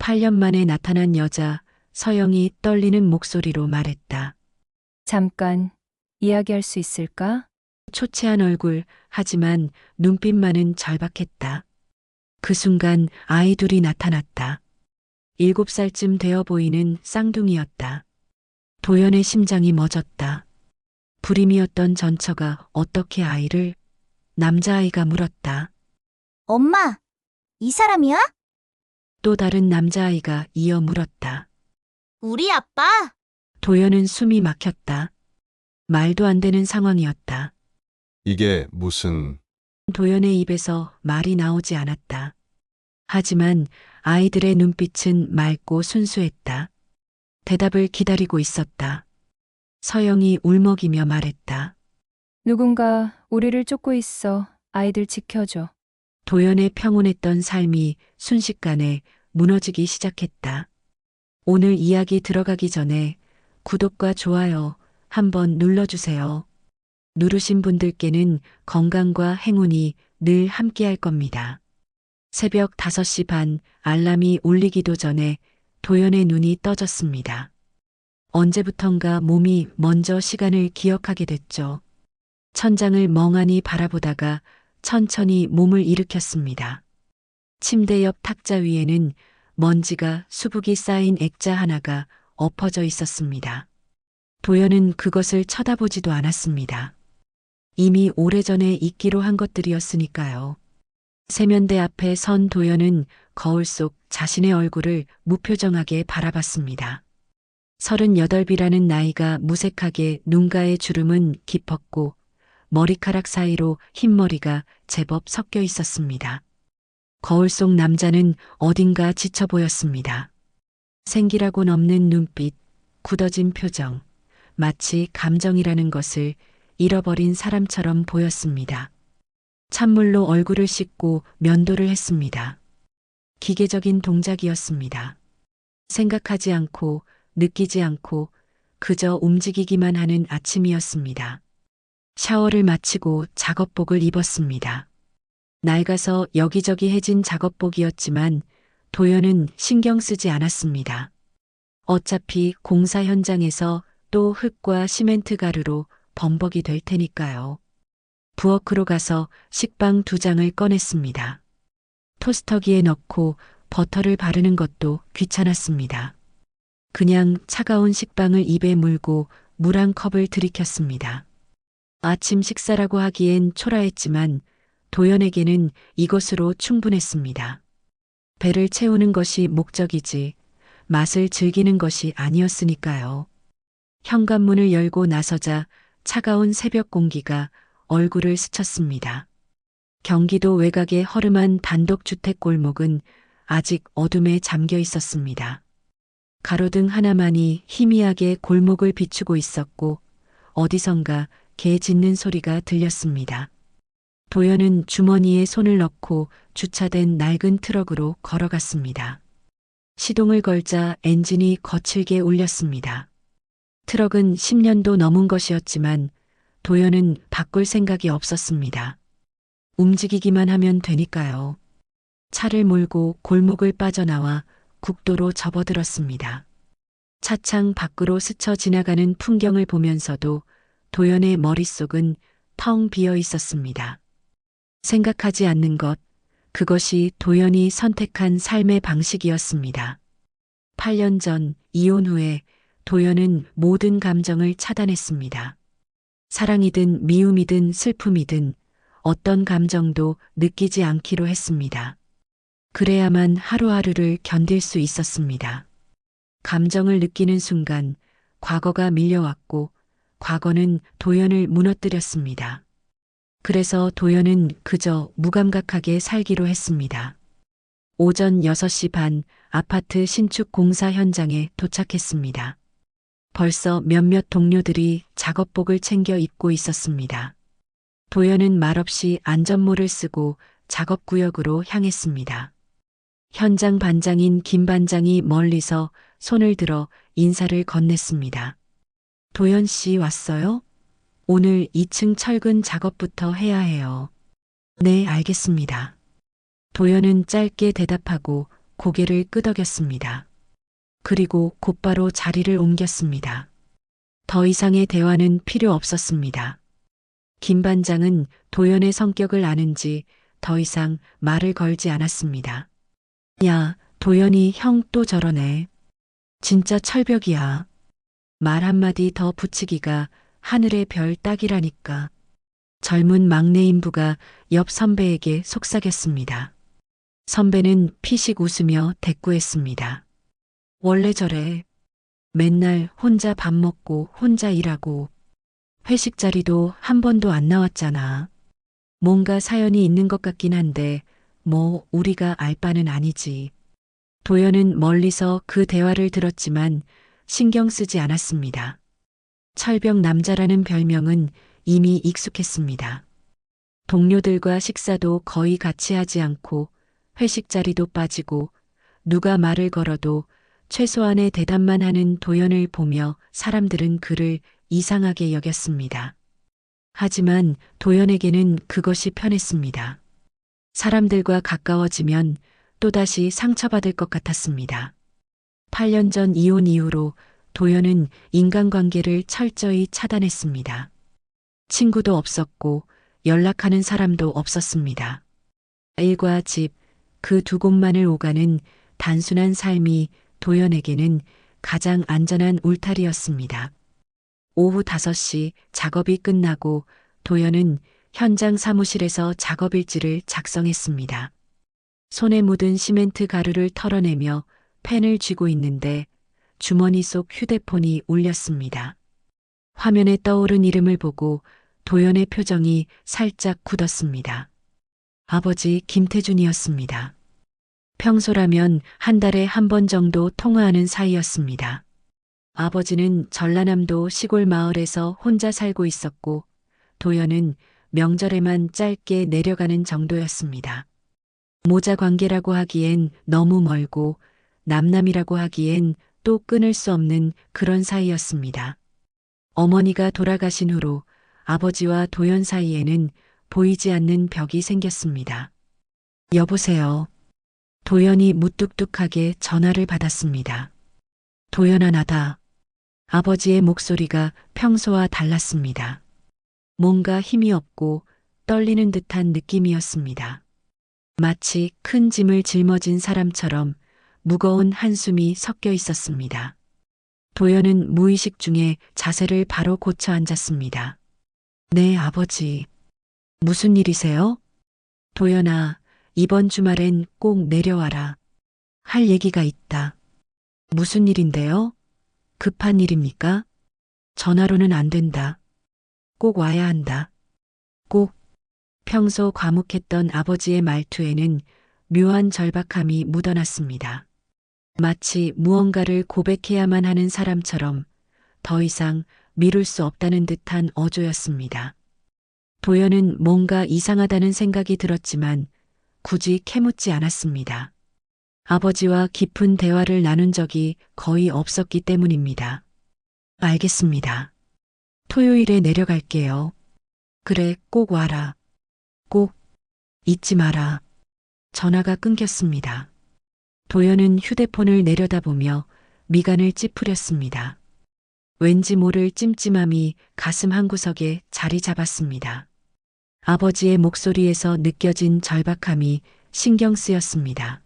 8년 만에 나타난 여자, 서영이 떨리는 목소리로 말했다. 잠깐 이야기할 수 있을까? 초췌한 얼굴, 하지만 눈빛만은 절박했다. 그 순간 아이 둘이 나타났다. 7살쯤 되어 보이는 쌍둥이였다. 도연의 심장이 멎었다. 불임이었던 전처가 어떻게 아이를? 남자아이가 물었다. 엄마, 이 사람이야? 또 다른 남자아이가 이어 물었다. 우리 아빠? 도연은 숨이 막혔다. 말도 안 되는 상황이었다. 이게 무슨... 도연의 입에서 말이 나오지 않았다. 하지만 아이들의 눈빛은 맑고 순수했다. 대답을 기다리고 있었다. 서영이 울먹이며 말했다. 누군가 우리를 쫓고 있어. 아이들 지켜줘. 도연의 평온했던 삶이 순식간에 무너지기 시작했다. 오늘 이야기 들어가기 전에 구독과 좋아요 한번 눌러주세요. 누르신 분들께는 건강과 행운이 늘 함께할 겁니다. 새벽 5시 반 알람이 울리기도 전에 도연의 눈이 떠졌습니다. 언제부턴가 몸이 먼저 시간을 기억하게 됐죠. 천장을 멍하니 바라보다가 천천히 몸을 일으켰습니다. 침대 옆 탁자 위에는 먼지가 수북이 쌓인 액자 하나가 엎어져 있었습니다. 도연은 그것을 쳐다보지도 않았습니다. 이미 오래전에 잊기로 한 것들이었으니까요. 세면대 앞에 선 도연은 거울 속 자신의 얼굴을 무표정하게 바라봤습니다. 38이라는 나이가 무색하게 눈가에 주름은 깊었고 머리카락 사이로 흰머리가 제법 섞여 있었습니다. 거울 속 남자는 어딘가 지쳐 보였습니다. 생기라곤 없는 눈빛, 굳어진 표정, 마치 감정이라는 것을 잃어버린 사람처럼 보였습니다. 찬물로 얼굴을 씻고 면도를 했습니다. 기계적인 동작이었습니다. 생각하지 않고 느끼지 않고 그저 움직이기만 하는 아침이었습니다. 샤워를 마치고 작업복을 입었습니다. 낡아서 여기저기 해진 작업복이었지만 도연은 신경 쓰지 않았습니다. 어차피 공사 현장에서 또 흙과 시멘트 가루로 범벅이 될 테니까요. 부엌으로 가서 식빵 2장을 꺼냈습니다. 토스터기에 넣고 버터를 바르는 것도 귀찮았습니다. 그냥 차가운 식빵을 입에 물고 물 한 컵을 들이켰습니다. 아침 식사라고 하기엔 초라했지만 도연에게는 이것으로 충분했습니다. 배를 채우는 것이 목적이지 맛을 즐기는 것이 아니었으니까요. 현관문을 열고 나서자 차가운 새벽 공기가 얼굴을 스쳤습니다. 경기도 외곽의 허름한 단독주택 골목은 아직 어둠에 잠겨 있었습니다. 가로등 하나만이 희미하게 골목을 비추고 있었고 어디선가 개 짖는 소리가 들렸습니다. 도연은 주머니에 손을 넣고 주차된 낡은 트럭으로 걸어갔습니다. 시동을 걸자 엔진이 거칠게 울렸습니다. 트럭은 10년도 넘은 것이었지만 도연은 바꿀 생각이 없었습니다. 움직이기만 하면 되니까요. 차를 몰고 골목을 빠져나와 국도로 접어들었습니다. 차창 밖으로 스쳐 지나가는 풍경을 보면서도 도연의 머릿속은 텅 비어 있었습니다. 생각하지 않는 것, 그것이 도연이 선택한 삶의 방식이었습니다. 8년 전 이혼 후에 도연은 모든 감정을 차단했습니다. 사랑이든 미움이든 슬픔이든 어떤 감정도 느끼지 않기로 했습니다. 그래야만 하루하루를 견딜 수 있었습니다. 감정을 느끼는 순간 과거가 밀려왔고 과거는 도연을 무너뜨렸습니다. 그래서 도연은 그저 무감각하게 살기로 했습니다. 오전 6시 반 아파트 신축 공사 현장에 도착했습니다. 벌써 몇몇 동료들이 작업복을 챙겨 입고 있었습니다. 도연은 말없이 안전모를 쓰고 작업구역으로 향했습니다. 현장 반장인 김 반장이 멀리서 손을 들어 인사를 건넸습니다. 도연 씨 왔어요? 오늘 2층 철근 작업부터 해야 해요. 네, 알겠습니다. 도연은 짧게 대답하고 고개를 끄덕였습니다. 그리고 곧바로 자리를 옮겼습니다. 더 이상의 대화는 필요 없었습니다. 김 반장은 도연의 성격을 아는지 더 이상 말을 걸지 않았습니다. 야, 도연이 형 또 저러네. 진짜 철벽이야. 말 한마디 더 붙이기가 하늘의 별 따기라니까. 젊은 막내 인부가 옆 선배에게 속삭였습니다. 선배는 피식 웃으며 대꾸했습니다. 원래 저래. 맨날 혼자 밥 먹고 혼자 일하고 회식 자리도 한 번도 안 나왔잖아. 뭔가 사연이 있는 것 같긴 한데 뭐 우리가 알 바는 아니지. 도연은 멀리서 그 대화를 들었지만 신경 쓰지 않았습니다. 철벽 남자라는 별명은 이미 익숙했습니다. 동료들과 식사도 거의 같이 하지 않고 회식 자리도 빠지고 누가 말을 걸어도 최소한의 대답만 하는 도연을 보며 사람들은 그를 이상하게 여겼습니다. 하지만 도연에게는 그것이 편했습니다. 사람들과 가까워지면 또다시 상처받을 것 같았습니다. 8년 전 이혼 이후로 도연은 인간관계를 철저히 차단했습니다. 친구도 없었고 연락하는 사람도 없었습니다. 일과 집, 그 두 곳만을 오가는 단순한 삶이 도연에게는 가장 안전한 울타리였습니다. 오후 5시 작업이 끝나고 도연은 현장 사무실에서 작업일지를 작성했습니다. 손에 묻은 시멘트 가루를 털어내며 펜을 쥐고 있는데 주머니 속 휴대폰이 울렸습니다. 화면에 떠오른 이름을 보고 도연의 표정이 살짝 굳었습니다. 아버지 김태준이었습니다. 평소라면 한 달에 한 번 정도 통화하는 사이였습니다. 아버지는 전라남도 시골 마을에서 혼자 살고 있었고 도연은 명절에만 짧게 내려가는 정도였습니다. 모자 관계라고 하기엔 너무 멀고 남남이라고 하기엔 또 끊을 수 없는 그런 사이였습니다. 어머니가 돌아가신 후로 아버지와 도연 사이에는 보이지 않는 벽이 생겼습니다. 여보세요. 도연이 무뚝뚝하게 전화를 받았습니다. 도연아, 나다. 아버지의 목소리가 평소와 달랐습니다. 뭔가 힘이 없고 떨리는 듯한 느낌이었습니다. 마치 큰 짐을 짊어진 사람처럼 무거운 한숨이 섞여 있었습니다. 도연은 무의식 중에 자세를 바로 고쳐 앉았습니다. 네, 아버지. 무슨 일이세요? 도연아, 이번 주말엔 꼭 내려와라. 할 얘기가 있다. 무슨 일인데요? 급한 일입니까? 전화로는 안 된다. 꼭 와야 한다. 꼭. 평소 과묵했던 아버지의 말투에는 묘한 절박함이 묻어났습니다. 마치 무언가를 고백해야만 하는 사람처럼 더 이상 미룰 수 없다는 듯한 어조였습니다. 도연은 뭔가 이상하다는 생각이 들었지만 굳이 캐묻지 않았습니다. 아버지와 깊은 대화를 나눈 적이 거의 없었기 때문입니다. 알겠습니다. 토요일에 내려갈게요. 그래, 꼭 와라. 꼭 잊지 마라. 전화가 끊겼습니다. 도연은 휴대폰을 내려다보며 미간을 찌푸렸습니다. 왠지 모를 찜찜함이 가슴 한구석에 자리 잡았습니다. 아버지의 목소리에서 느껴진 절박함이 신경 쓰였습니다.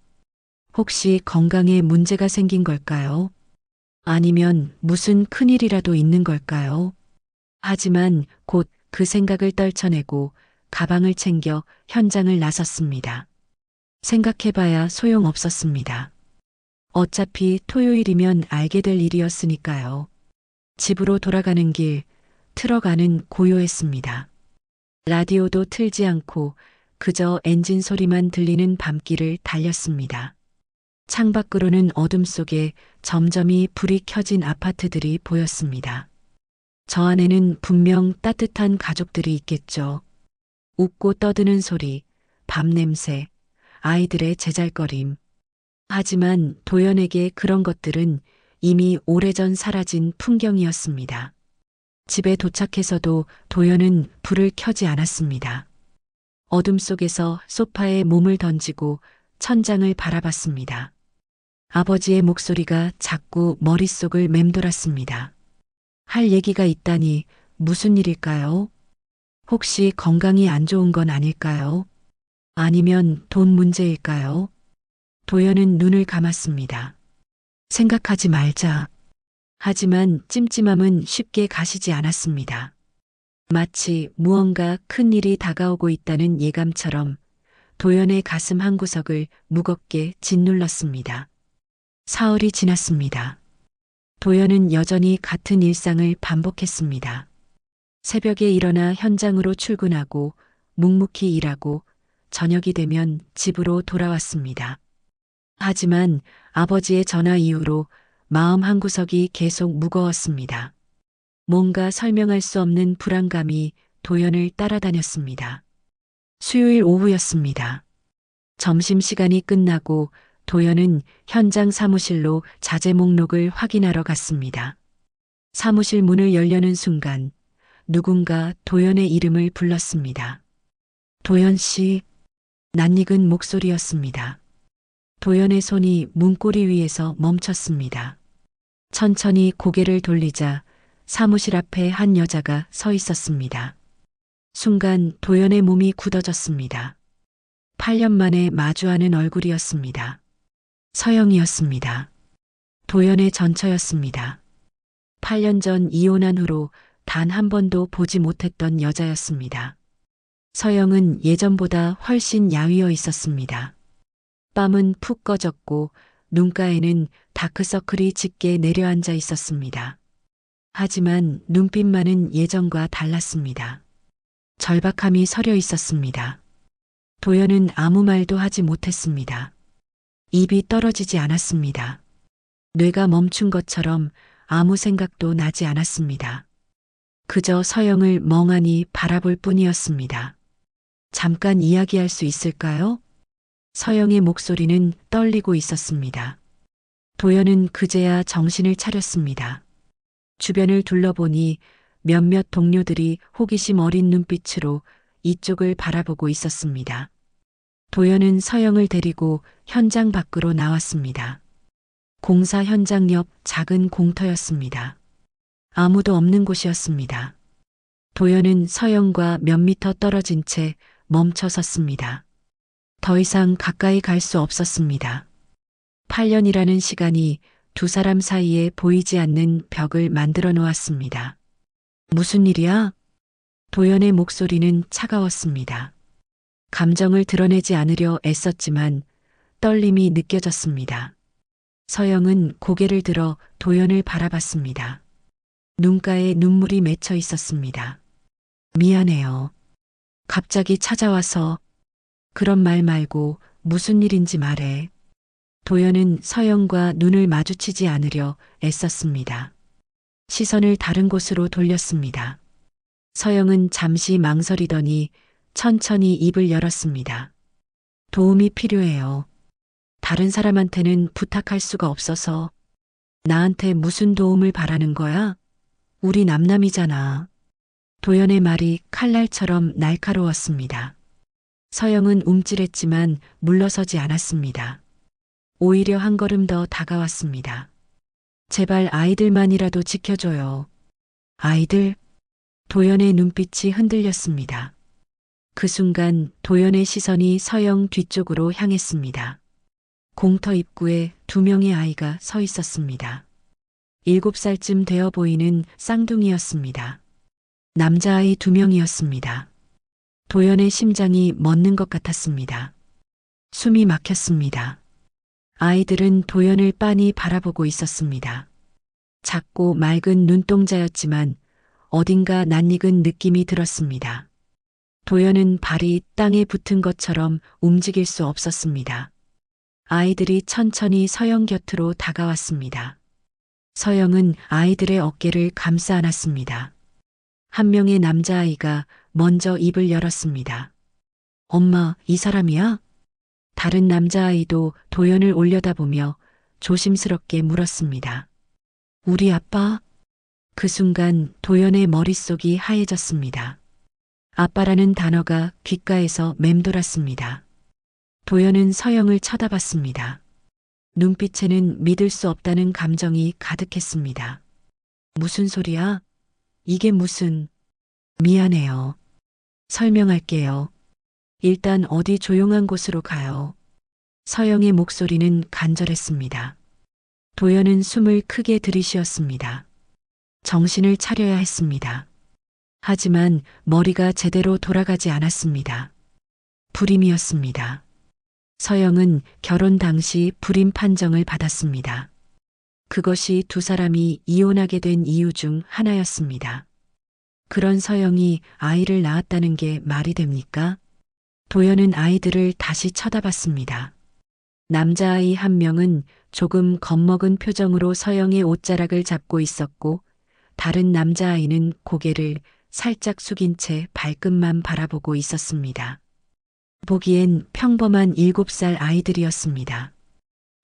혹시 건강에 문제가 생긴 걸까요? 아니면 무슨 큰일이라도 있는 걸까요? 하지만 곧 그 생각을 떨쳐내고 가방을 챙겨 현장을 나섰습니다. 생각해봐야 소용없었습니다. 어차피 토요일이면 알게 될 일이었으니까요. 집으로 돌아가는 길, 트럭 안은 고요했습니다. 라디오도 틀지 않고 그저 엔진 소리만 들리는 밤길을 달렸습니다. 창밖으로는 어둠 속에 점점이 불이 켜진 아파트들이 보였습니다. 저 안에는 분명 따뜻한 가족들이 있겠죠. 웃고 떠드는 소리, 밤 냄새, 아이들의 제잘거림. 하지만 도연에게 그런 것들은 이미 오래전 사라진 풍경이었습니다. 집에 도착해서도 도연은 불을 켜지 않았습니다. 어둠 속에서 소파에 몸을 던지고 천장을 바라봤습니다. 아버지의 목소리가 자꾸 머릿속을 맴돌았습니다. 할 얘기가 있다니 무슨 일일까요? 혹시 건강이 안 좋은 건 아닐까요? 아니면 돈 문제일까요? 도연은 눈을 감았습니다. 생각하지 말자. 하지만 찜찜함은 쉽게 가시지 않았습니다. 마치 무언가 큰 일이 다가오고 있다는 예감처럼 도연의 가슴 한구석을 무겁게 짓눌렀습니다. 사흘이 지났습니다. 도연은 여전히 같은 일상을 반복했습니다. 새벽에 일어나 현장으로 출근하고 묵묵히 일하고 저녁이 되면 집으로 돌아왔습니다. 하지만 아버지의 전화 이후로 마음 한구석이 계속 무거웠습니다. 뭔가 설명할 수 없는 불안감이 도연을 따라다녔습니다. 수요일 오후였습니다. 점심시간이 끝나고 도연은 현장 사무실로 자재 목록을 확인하러 갔습니다. 사무실 문을 열려는 순간 누군가 도연의 이름을 불렀습니다. 도연 씨, 낯익은 목소리였습니다. 도연의 손이 문고리 위에서 멈췄습니다. 천천히 고개를 돌리자 사무실 앞에 한 여자가 서 있었습니다. 순간 도연의 몸이 굳어졌습니다. 8년 만에 마주하는 얼굴이었습니다. 서영이었습니다. 도연의 전처였습니다. 8년 전 이혼한 후로 단 한 번도 보지 못했던 여자였습니다. 서영은 예전보다 훨씬 야위어 있었습니다. 뺨은 푹 꺼졌고 눈가에는 다크서클이 짙게 내려앉아 있었습니다. 하지만 눈빛만은 예전과 달랐습니다. 절박함이 서려 있었습니다. 도연은 아무 말도 하지 못했습니다. 입이 떨어지지 않았습니다. 뇌가 멈춘 것처럼 아무 생각도 나지 않았습니다. 그저 서영을 멍하니 바라볼 뿐이었습니다. 잠깐 이야기할 수 있을까요? 서영의 목소리는 떨리고 있었습니다. 도연은 그제야 정신을 차렸습니다. 주변을 둘러보니 몇몇 동료들이 호기심 어린 눈빛으로 이쪽을 바라보고 있었습니다. 도연은 서영을 데리고 현장 밖으로 나왔습니다. 공사 현장 옆 작은 공터였습니다. 아무도 없는 곳이었습니다. 도연은 서영과 몇 미터 떨어진 채 멈춰 섰습니다. 더 이상 가까이 갈 수 없었습니다. 8년이라는 시간이 두 사람 사이에 보이지 않는 벽을 만들어 놓았습니다. 무슨 일이야? 도연의 목소리는 차가웠습니다. 감정을 드러내지 않으려 애썼지만 떨림이 느껴졌습니다. 서영은 고개를 들어 도연을 바라봤습니다. 눈가에 눈물이 맺혀 있었습니다. 미안해요. 갑자기 찾아와서. 그런 말 말고 무슨 일인지 말해. 도연은 서영과 눈을 마주치지 않으려 애썼습니다. 시선을 다른 곳으로 돌렸습니다. 서영은 잠시 망설이더니 천천히 입을 열었습니다. 도움이 필요해요. 다른 사람한테는 부탁할 수가 없어서. 나한테 무슨 도움을 바라는 거야? 우리 남남이잖아. 도연의 말이 칼날처럼 날카로웠습니다. 서영은 움찔했지만 물러서지 않았습니다. 오히려 한 걸음 더 다가왔습니다. 제발 아이들만이라도 지켜줘요. 아이들? 도연의 눈빛이 흔들렸습니다. 그 순간 도연의 시선이 서영 뒤쪽으로 향했습니다. 공터 입구에 두 명의 아이가 서 있었습니다. 7살쯤 되어 보이는 쌍둥이였습니다. 남자아이 2명이었습니다. 도연의 심장이 멎는 것 같았습니다. 숨이 막혔습니다. 아이들은 도연을 빤히 바라보고 있었습니다. 작고 맑은 눈동자였지만 어딘가 낯익은 느낌이 들었습니다. 도연은 발이 땅에 붙은 것처럼 움직일 수 없었습니다. 아이들이 천천히 서영 곁으로 다가왔습니다. 서영은 아이들의 어깨를 감싸 안았습니다. 한 명의 남자아이가 먼저 입을 열었습니다. 엄마, 이 사람이야? 다른 남자아이도 도연을 올려다보며 조심스럽게 물었습니다. 우리 아빠? 그 순간 도연의 머릿속이 하얘졌습니다. 아빠라는 단어가 귓가에서 맴돌았습니다. 도연은 서영을 쳐다봤습니다. 눈빛에는 믿을 수 없다는 감정이 가득했습니다. 무슨 소리야? 이게 무슨... 미안해요. 설명할게요. 일단 어디 조용한 곳으로 가요. 서영의 목소리는 간절했습니다. 도연은 숨을 크게 들이쉬었습니다. 정신을 차려야 했습니다. 하지만 머리가 제대로 돌아가지 않았습니다. 불임이었습니다. 서영은 결혼 당시 불임 판정을 받았습니다. 그것이 두 사람이 이혼하게 된 이유 중 하나였습니다. 그런 서영이 아이를 낳았다는 게 말이 됩니까? 도연은 아이들을 다시 쳐다봤습니다. 남자아이 한 명은 조금 겁먹은 표정으로 서영의 옷자락을 잡고 있었고, 다른 남자아이는 고개를 살짝 숙인 채 발끝만 바라보고 있었습니다. 보기엔 평범한 7살 아이들이었습니다.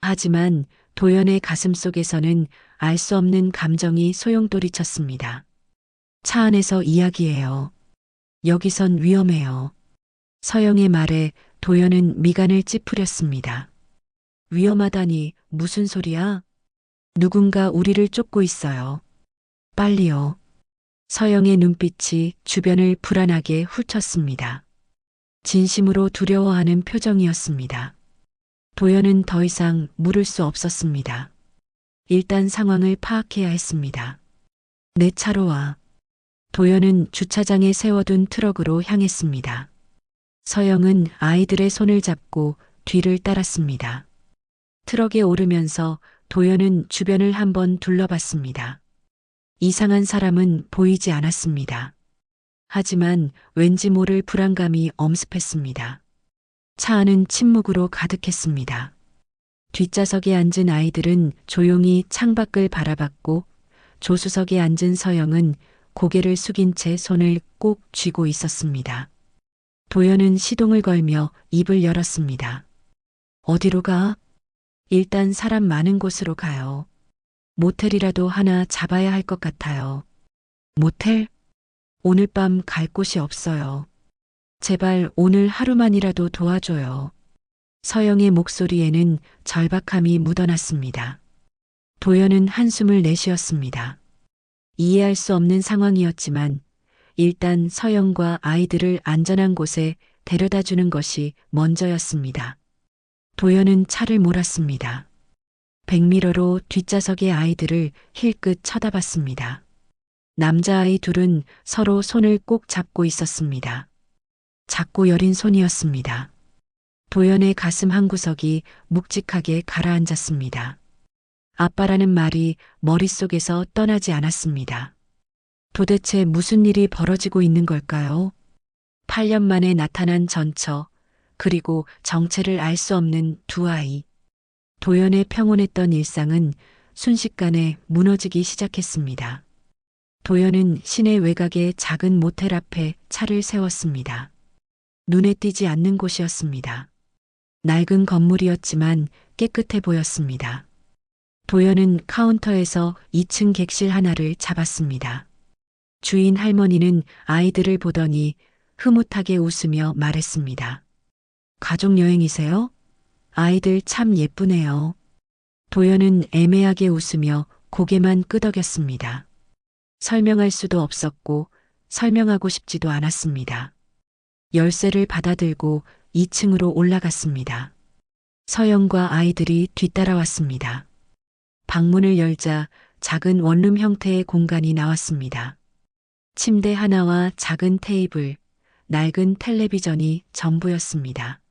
하지만 도연의 가슴 속에서는 알 수 없는 감정이 소용돌이쳤습니다. 차 안에서 이야기해요. 여기선 위험해요. 서영의 말에 도연은 미간을 찌푸렸습니다. 위험하다니 무슨 소리야? 누군가 우리를 쫓고 있어요. 빨리요. 서영의 눈빛이 주변을 불안하게 훑었습니다. 진심으로 두려워하는 표정이었습니다. 도연은 더 이상 물을 수 없었습니다. 일단 상황을 파악해야 했습니다. 내 차로 와. 도연은 주차장에 세워둔 트럭으로 향했습니다. 서영은 아이들의 손을 잡고 뒤를 따랐습니다. 트럭에 오르면서 도연은 주변을 한번 둘러봤습니다. 이상한 사람은 보이지 않았습니다. 하지만 왠지 모를 불안감이 엄습했습니다. 차 안은 침묵으로 가득했습니다. 뒷좌석에 앉은 아이들은 조용히 창밖을 바라봤고, 조수석에 앉은 서영은 고개를 숙인 채 손을 꼭 쥐고 있었습니다. 도연은 시동을 걸며 입을 열었습니다. 어디로 가? 일단 사람 많은 곳으로 가요. 모텔이라도 하나 잡아야 할 것 같아요. 모텔? 오늘 밤 갈 곳이 없어요. 제발 오늘 하루만이라도 도와줘요. 서영의 목소리에는 절박함이 묻어났습니다. 도연은 한숨을 내쉬었습니다. 이해할 수 없는 상황이었지만 일단 서영과 아이들을 안전한 곳에 데려다 주는 것이 먼저였습니다. 도연은 차를 몰았습니다. 백미러로 뒷좌석의 아이들을 힐끗 쳐다봤습니다. 남자아이 둘은 서로 손을 꼭 잡고 있었습니다. 작고 여린 손이었습니다. 도연의 가슴 한구석이 묵직하게 가라앉았습니다. 아빠라는 말이 머릿속에서 떠나지 않았습니다. 도대체 무슨 일이 벌어지고 있는 걸까요? 8년 만에 나타난 전처, 그리고 정체를 알 수 없는 두 아이. 도연의 평온했던 일상은 순식간에 무너지기 시작했습니다. 도연은 시내 외곽의 작은 모텔 앞에 차를 세웠습니다. 눈에 띄지 않는 곳이었습니다. 낡은 건물이었지만 깨끗해 보였습니다. 도연은 카운터에서 2층 객실 하나를 잡았습니다. 주인 할머니는 아이들을 보더니 흐뭇하게 웃으며 말했습니다. 가족 여행이세요? 아이들 참 예쁘네요. 도연은 애매하게 웃으며 고개만 끄덕였습니다. 설명할 수도 없었고 설명하고 싶지도 않았습니다. 열쇠를 받아들고 2층으로 올라갔습니다. 서영과 아이들이 뒤따라왔습니다. 방문을 열자 작은 원룸 형태의 공간이 나왔습니다. 침대 하나와 작은 테이블, 낡은 텔레비전이 전부였습니다.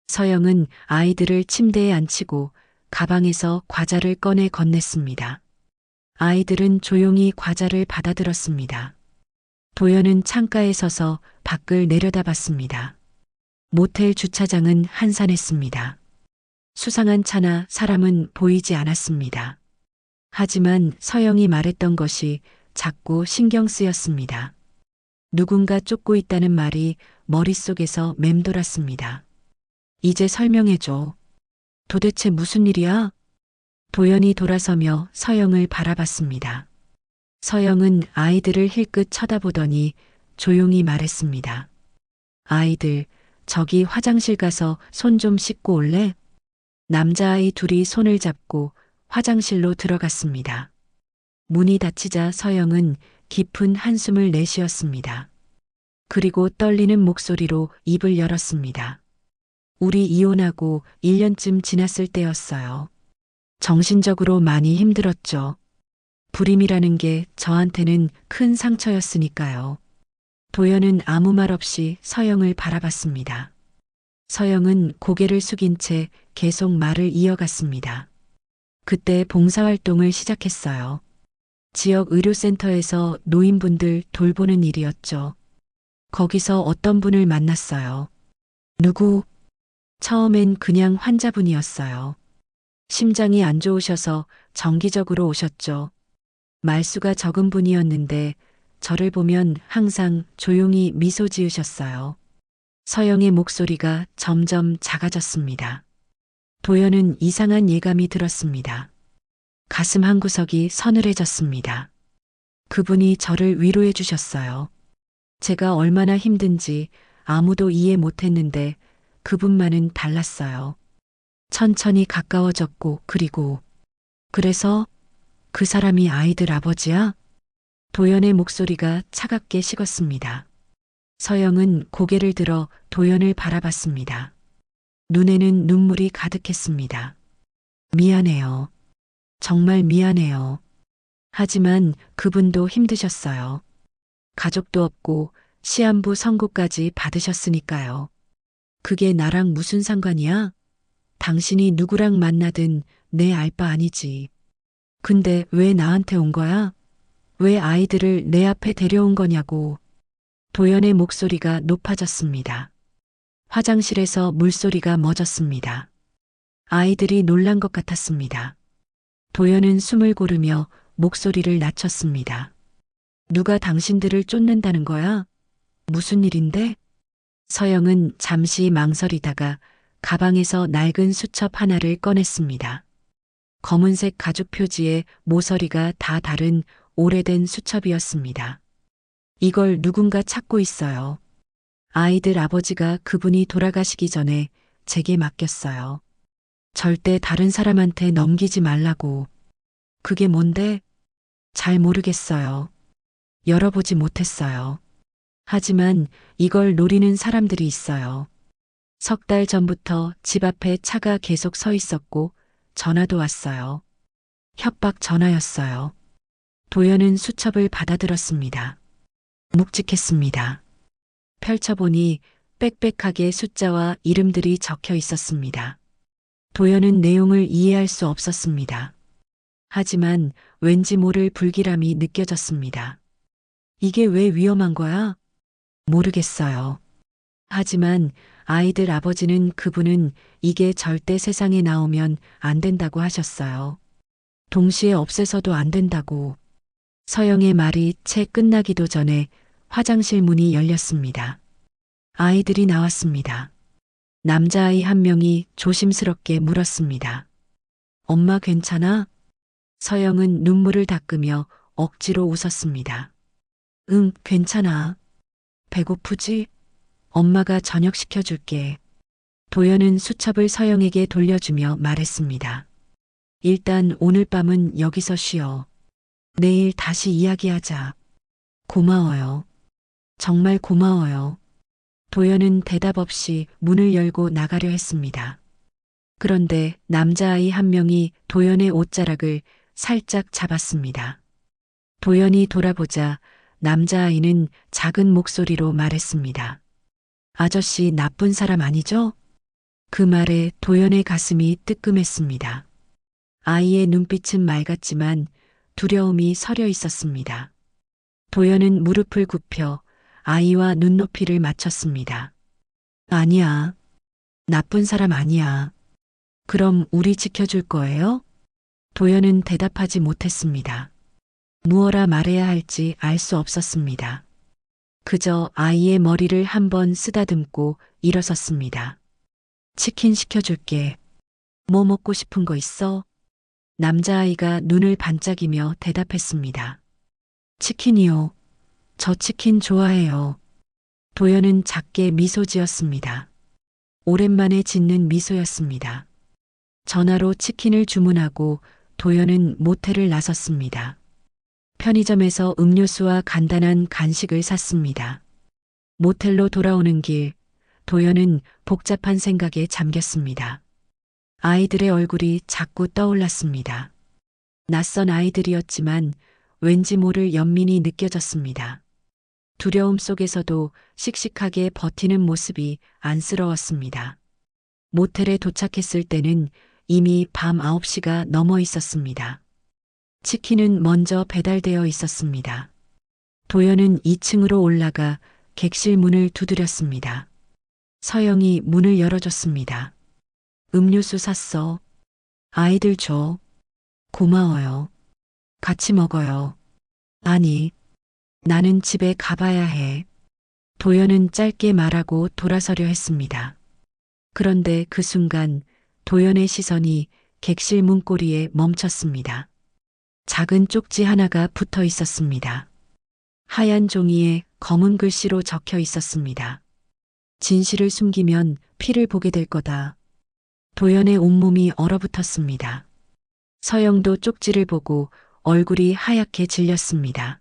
서영은 아이들을 침대에 앉히고 가방에서 과자를 꺼내 건넸습니다. 아이들은 조용히 과자를 받아들었습니다. 도연은 창가에 서서 밖을 내려다봤습니다. 모텔 주차장은 한산했습니다. 수상한 차나 사람은 보이지 않았습니다. 하지만 서영이 말했던 것이 자꾸 신경 쓰였습니다. 누군가 쫓고 있다는 말이 머릿속에서 맴돌았습니다. 이제 설명해줘. 도대체 무슨 일이야? 도연이 돌아서며 서영을 바라봤습니다. 서영은 아이들을 힐끗 쳐다보더니 조용히 말했습니다. 아이들, 저기 화장실 가서 손 좀 씻고 올래? 남자아이 둘이 손을 잡고 화장실로 들어갔습니다. 문이 닫히자 서영은 깊은 한숨을 내쉬었습니다. 그리고 떨리는 목소리로 입을 열었습니다. 우리 이혼하고 1년쯤 지났을 때였어요. 정신적으로 많이 힘들었죠. 불임이라는 게 저한테는 큰 상처였으니까요. 도연은 아무 말 없이 서영을 바라봤습니다. 서영은 고개를 숙인 채 계속 말을 이어갔습니다. 그때 봉사활동을 시작했어요. 지역 의료센터에서 노인분들 돌보는 일이었죠. 거기서 어떤 분을 만났어요. 누구? 처음엔 그냥 환자분이었어요. 심장이 안 좋으셔서 정기적으로 오셨죠. 말수가 적은 분이었는데 저를 보면 항상 조용히 미소 지으셨어요. 서영의 목소리가 점점 작아졌습니다. 도연은 이상한 예감이 들었습니다. 가슴 한구석이 서늘해졌습니다. 그분이 저를 위로해 주셨어요. 제가 얼마나 힘든지 아무도 이해 못했는데 그분만은 달랐어요. 천천히 가까워졌고 그래서 그 사람이 아이들 아버지야? 도연의 목소리가 차갑게 식었습니다. 서영은 고개를 들어 도연을 바라봤습니다. 눈에는 눈물이 가득했습니다. 미안해요. 정말 미안해요. 하지만 그분도 힘드셨어요. 가족도 없고 시한부 선고까지 받으셨으니까요. 그게 나랑 무슨 상관이야? 당신이 누구랑 만나든 내 알 바 아니지. 근데 왜 나한테 온 거야? 왜 아이들을 내 앞에 데려온 거냐고. 도연의 목소리가 높아졌습니다. 화장실에서 물소리가 멎었습니다. 아이들이 놀란 것 같았습니다. 도연은 숨을 고르며 목소리를 낮췄습니다. 누가 당신들을 쫓는다는 거야? 무슨 일인데? 서영은 잠시 망설이다가 가방에서 낡은 수첩 하나를 꺼냈습니다. 검은색 가죽 표지에 모서리가 다 다른 오래된 수첩이었습니다. 이걸 누군가 찾고 있어요. 아이들 아버지가 그분이 돌아가시기 전에 제게 맡겼어요. 절대 다른 사람한테 넘기지 말라고. 그게 뭔데? 잘 모르겠어요. 열어보지 못했어요. 하지만 이걸 노리는 사람들이 있어요. 석 달 전부터 집 앞에 차가 계속 서 있었고 전화도 왔어요. 협박 전화였어요. 도연은 수첩을 받아들었습니다. 묵직했습니다. 펼쳐보니 빽빽하게 숫자와 이름들이 적혀 있었습니다. 도연은 내용을 이해할 수 없었습니다. 하지만 왠지 모를 불길함이 느껴졌습니다. 이게 왜 위험한 거야? 모르겠어요. 하지만 아이들 아버지는 그분은 이게 절대 세상에 나오면 안 된다고 하셨어요. 동시에 없애서도 안 된다고. 서영의 말이 채 끝나기도 전에 화장실 문이 열렸습니다. 아이들이 나왔습니다. 남자아이 한 명이 조심스럽게 물었습니다. 엄마 괜찮아? 서영은 눈물을 닦으며 억지로 웃었습니다. 응, 괜찮아. 배고프지? 엄마가 저녁 시켜줄게. 도연은 수첩을 서영에게 돌려주며 말했습니다. 일단 오늘 밤은 여기서 쉬어. 내일 다시 이야기하자. 고마워요. 정말 고마워요. 도연은 대답 없이 문을 열고 나가려 했습니다. 그런데 남자아이 한 명이 도연의 옷자락을 살짝 잡았습니다. 도연이 돌아보자 남자아이는 작은 목소리로 말했습니다. 아저씨 나쁜 사람 아니죠? 그 말에 도연의 가슴이 뜨끔했습니다. 아이의 눈빛은 맑았지만 두려움이 서려 있었습니다. 도연은 무릎을 굽혀 아이와 눈높이를 맞췄습니다. 아니야. 나쁜 사람 아니야. 그럼 우리 지켜줄 거예요? 도연은 대답하지 못했습니다. 무엇라 말해야 할지 알 수 없었습니다. 그저 아이의 머리를 한번 쓰다듬고 일어섰습니다. 치킨 시켜줄게. 뭐 먹고 싶은 거 있어? 남자아이가 눈을 반짝이며 대답했습니다. 치킨이요. 저 치킨 좋아해요. 도연은 작게 미소 지었습니다. 오랜만에 짓는 미소였습니다. 전화로 치킨을 주문하고 도연은 모텔을 나섰습니다. 편의점에서 음료수와 간단한 간식을 샀습니다. 모텔로 돌아오는 길, 도연은 복잡한 생각에 잠겼습니다. 아이들의 얼굴이 자꾸 떠올랐습니다. 낯선 아이들이었지만 왠지 모를 연민이 느껴졌습니다. 두려움 속에서도 씩씩하게 버티는 모습이 안쓰러웠습니다. 모텔에 도착했을 때는 이미 밤 9시가 넘어 있었습니다. 치킨은 먼저 배달되어 있었습니다. 도연은 2층으로 올라가 객실 문을 두드렸습니다. 서영이 문을 열어줬습니다. 음료수 샀어. 아이들 줘. 고마워요. 같이 먹어요. 아니, 나는 집에 가봐야 해. 도연은 짧게 말하고 돌아서려 했습니다. 그런데 그 순간 도연의 시선이 객실 문고리에 멈췄습니다. 작은 쪽지 하나가 붙어 있었습니다. 하얀 종이에 검은 글씨로 적혀 있었습니다. 진실을 숨기면 피를 보게 될 거다. 도연의 온몸이 얼어붙었습니다. 서영도 쪽지를 보고 얼굴이 하얗게 질렸습니다.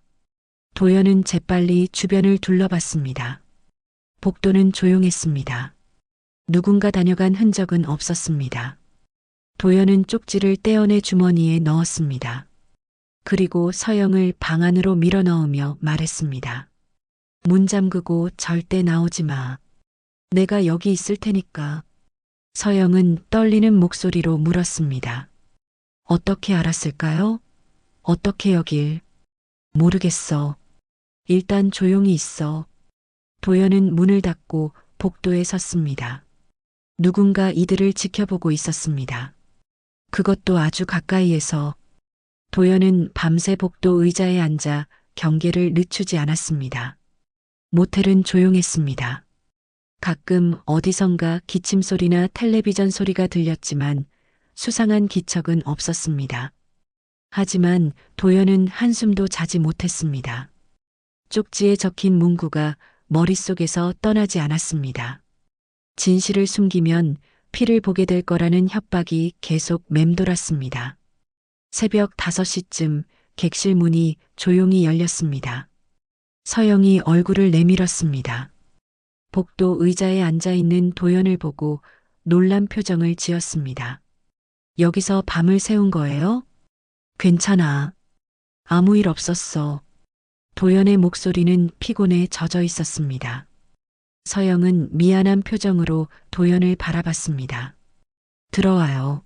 도연은 재빨리 주변을 둘러봤습니다. 복도는 조용했습니다. 누군가 다녀간 흔적은 없었습니다. 도연은 쪽지를 떼어내 주머니에 넣었습니다. 그리고 서영을 방 안으로 밀어넣으며 말했습니다. 문 잠그고 절대 나오지 마. 내가 여기 있을 테니까. 서영은 떨리는 목소리로 물었습니다. 어떻게 알았을까요? 어떻게 여길? 모르겠어. 일단 조용히 있어. 도연은 문을 닫고 복도에 섰습니다. 누군가 이들을 지켜보고 있었습니다. 그것도 아주 가까이에서. 도연은 밤새 복도 의자에 앉아 경계를 늦추지 않았습니다. 모텔은 조용했습니다. 가끔 어디선가 기침 소리나 텔레비전 소리가 들렸지만 수상한 기척은 없었습니다. 하지만 도연은 한숨도 자지 못했습니다. 쪽지에 적힌 문구가 머릿속에서 떠나지 않았습니다. 진실을 숨기면 피를 보게 될 거라는 협박이 계속 맴돌았습니다. 새벽 5시쯤 객실 문이 조용히 열렸습니다. 서영이 얼굴을 내밀었습니다. 복도 의자에 앉아있는 도연을 보고 놀란 표정을 지었습니다. 여기서 밤을 새운 거예요? 괜찮아. 아무 일 없었어. 도연의 목소리는 피곤에 젖어 있었습니다. 서영은 미안한 표정으로 도연을 바라봤습니다. 들어와요.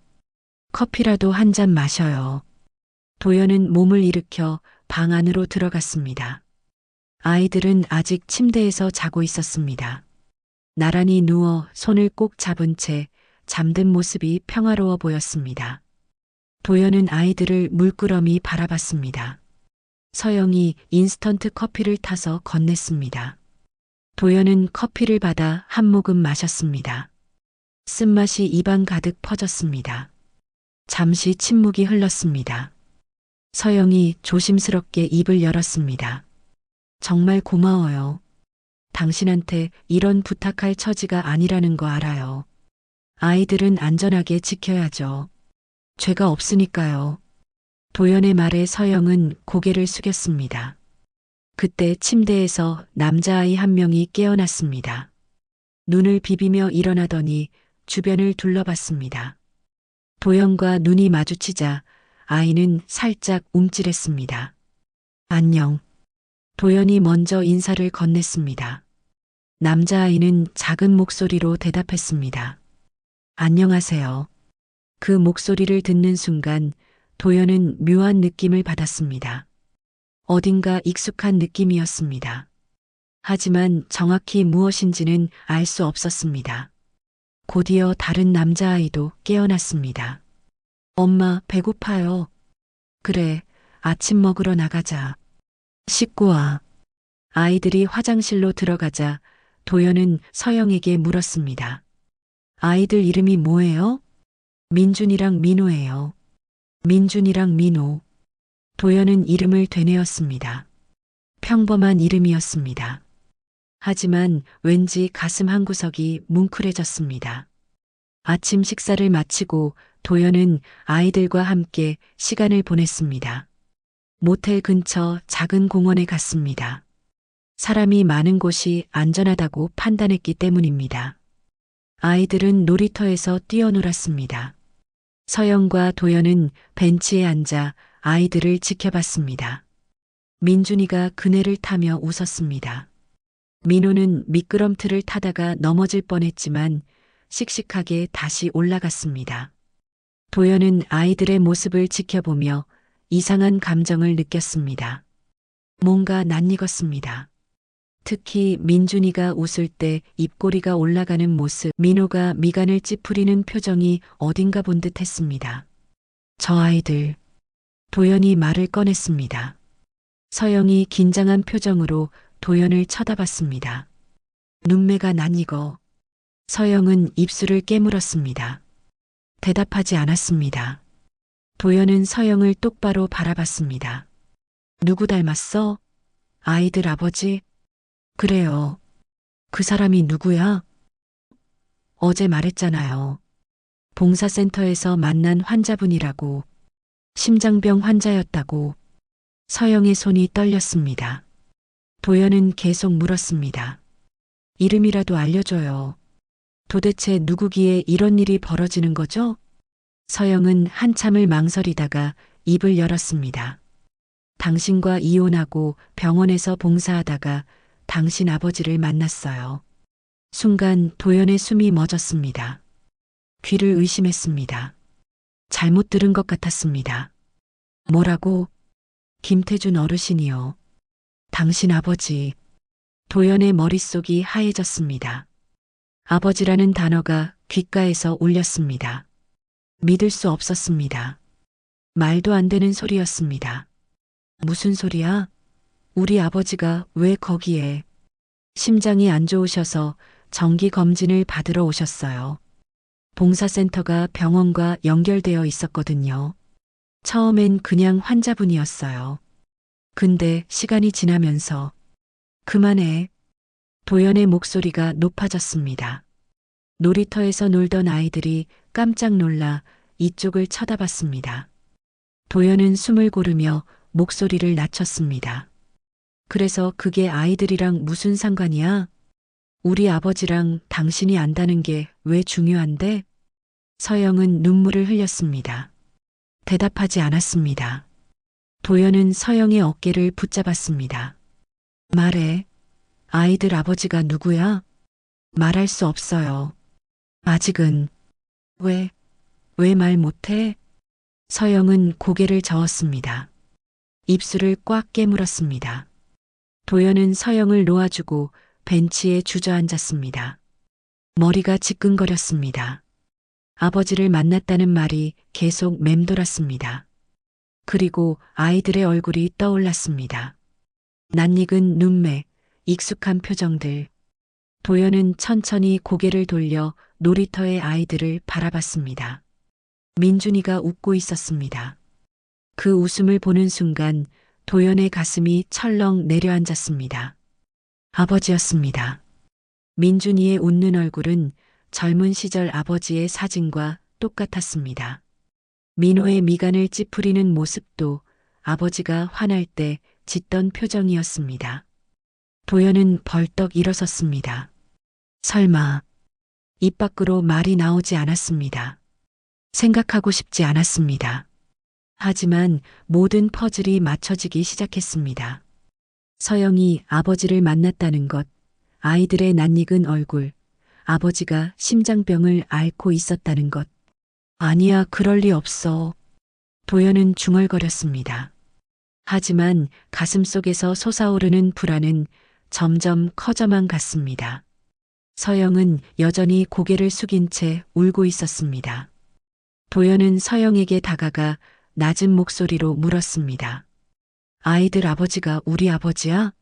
커피라도 한 잔 마셔요. 도연은 몸을 일으켜 방 안으로 들어갔습니다. 아이들은 아직 침대에서 자고 있었습니다. 나란히 누워 손을 꼭 잡은 채 잠든 모습이 평화로워 보였습니다. 도연은 아이들을 물끄러미 바라봤습니다. 서영이 인스턴트 커피를 타서 건넸습니다. 도연은 커피를 받아 한 모금 마셨습니다. 쓴맛이 입안 가득 퍼졌습니다. 잠시 침묵이 흘렀습니다. 서영이 조심스럽게 입을 열었습니다. 정말 고마워요. 당신한테 이런 부탁할 처지가 아니라는 거 알아요. 아이들은 안전하게 지켜야죠. 죄가 없으니까요. 도연의 말에 서영은 고개를 숙였습니다. 그때 침대에서 남자아이 한 명이 깨어났습니다. 눈을 비비며 일어나더니 주변을 둘러봤습니다. 도연과 눈이 마주치자 아이는 살짝 움찔했습니다. 안녕. 도연이 먼저 인사를 건넸습니다. 남자아이는 작은 목소리로 대답했습니다. 안녕하세요. 그 목소리를 듣는 순간 도연은 묘한 느낌을 받았습니다. 어딘가 익숙한 느낌이었습니다. 하지만 정확히 무엇인지는 알 수 없었습니다. 곧이어 다른 남자아이도 깨어났습니다. 엄마, 배고파요. 그래, 아침 먹으러 나가자. 씻고 와. 아이들이 화장실로 들어가자 도연은 서영에게 물었습니다. 아이들 이름이 뭐예요? 민준이랑 민호예요. 민준이랑 민호. 도연은 이름을 되뇌었습니다. 평범한 이름이었습니다. 하지만 왠지 가슴 한구석이 뭉클해졌습니다. 아침 식사를 마치고 도연은 아이들과 함께 시간을 보냈습니다. 모텔 근처 작은 공원에 갔습니다. 사람이 많은 곳이 안전하다고 판단했기 때문입니다. 아이들은 놀이터에서 뛰어놀았습니다. 서영과 도연은 벤치에 앉아 아이들을 지켜봤습니다. 민준이가 그네를 타며 웃었습니다. 민호는 미끄럼틀을 타다가 넘어질 뻔했지만 씩씩하게 다시 올라갔습니다. 도연은 아이들의 모습을 지켜보며 이상한 감정을 느꼈습니다. 뭔가 낯익었습니다. 특히 민준이가 웃을 때 입꼬리가 올라가는 모습, 민호가 미간을 찌푸리는 표정이 어딘가 본 듯했습니다. 저 아이들. 도연이 말을 꺼냈습니다. 서영이 긴장한 표정으로 도연을 쳐다봤습니다. 눈매가 낯익어. 서영은 입술을 깨물었습니다. 대답하지 않았습니다. 도연은 서영을 똑바로 바라봤습니다. 누구 닮았어? 아이들 아버지? 그래요. 그 사람이 누구야? 어제 말했잖아요. 봉사센터에서 만난 환자분이라고. 심장병 환자였다고. 서영의 손이 떨렸습니다. 도연은 계속 물었습니다. 이름이라도 알려줘요. 도대체 누구기에 이런 일이 벌어지는 거죠? 서영은 한참을 망설이다가 입을 열었습니다. 당신과 이혼하고 병원에서 봉사하다가 당신 아버지를 만났어요. 순간 도연의 숨이 멎었습니다. 귀를 의심했습니다. 잘못 들은 것 같았습니다. 뭐라고? 김태준 어르신이요. 당신 아버지. 도연의 머릿속이 하얘졌습니다. 아버지라는 단어가 귓가에서 울렸습니다. 믿을 수 없었습니다. 말도 안 되는 소리였습니다. 무슨 소리야? 우리 아버지가 왜 거기에? 심장이 안 좋으셔서 정기 검진을 받으러 오셨어요. 봉사센터가 병원과 연결되어 있었거든요. 처음엔 그냥 환자분이었어요. 근데 시간이 지나면서 그만해. 도연의 목소리가 높아졌습니다. 놀이터에서 놀던 아이들이 깜짝 놀라 이쪽을 쳐다봤습니다. 도연은 숨을 고르며 목소리를 낮췄습니다. 그래서 그게 아이들이랑 무슨 상관이야? 우리 아버지랑 당신이 안다는 게 왜 중요한데? 서영은 눈물을 흘렸습니다. 대답하지 않았습니다. 도연은 서영의 어깨를 붙잡았습니다. 말해. 아이들 아버지가 누구야? 말할 수 없어요. 아직은. 왜 말 못해? 서영은 고개를 저었습니다. 입술을 꽉 깨물었습니다. 도연은 서영을 놓아주고 벤치에 주저앉았습니다. 머리가 지끈거렸습니다. 아버지를 만났다는 말이 계속 맴돌았습니다. 그리고 아이들의 얼굴이 떠올랐습니다. 낯익은 눈매, 익숙한 표정들. 도연은 천천히 고개를 돌려 놀이터의 아이들을 바라봤습니다. 민준이가 웃고 있었습니다. 그 웃음을 보는 순간 도연의 가슴이 철렁 내려앉았습니다. 아버지였습니다. 민준이의 웃는 얼굴은 젊은 시절 아버지의 사진과 똑같았습니다. 민호의 미간을 찌푸리는 모습도 아버지가 화날 때 짓던 표정이었습니다. 도연은 벌떡 일어섰습니다. 설마. 입 밖으로 말이 나오지 않았습니다. 생각하고 싶지 않았습니다. 하지만 모든 퍼즐이 맞춰지기 시작했습니다. 서영이 아버지를 만났다는 것, 아이들의 낯익은 얼굴, 아버지가 심장병을 앓고 있었다는 것. 아니야, 그럴 리 없어. 도연은 중얼거렸습니다. 하지만 가슴속에서 솟아오르는 불안은 점점 커져만 갔습니다. 서영은 여전히 고개를 숙인 채 울고 있었습니다. 도연은 서영에게 다가가 낮은 목소리로 물었습니다. 아이들 아버지가 우리 아버지야?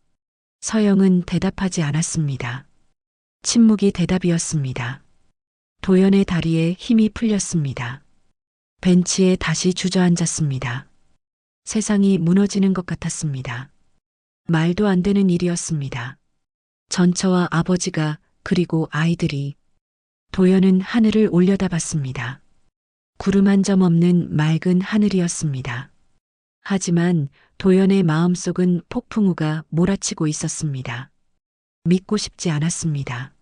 서영은 대답하지 않았습니다. 침묵이 대답이었습니다. 도연의 다리에 힘이 풀렸습니다. 벤치에 다시 주저앉았습니다. 세상이 무너지는 것 같았습니다. 말도 안 되는 일이었습니다. 전처와 아버지가 그리고 아이들이. 도연은 하늘을 올려다봤습니다. 구름 한 점 없는 맑은 하늘이었습니다. 하지만 도연의 마음속은 폭풍우가 몰아치고 있었습니다. 믿고 싶지 않았습니다.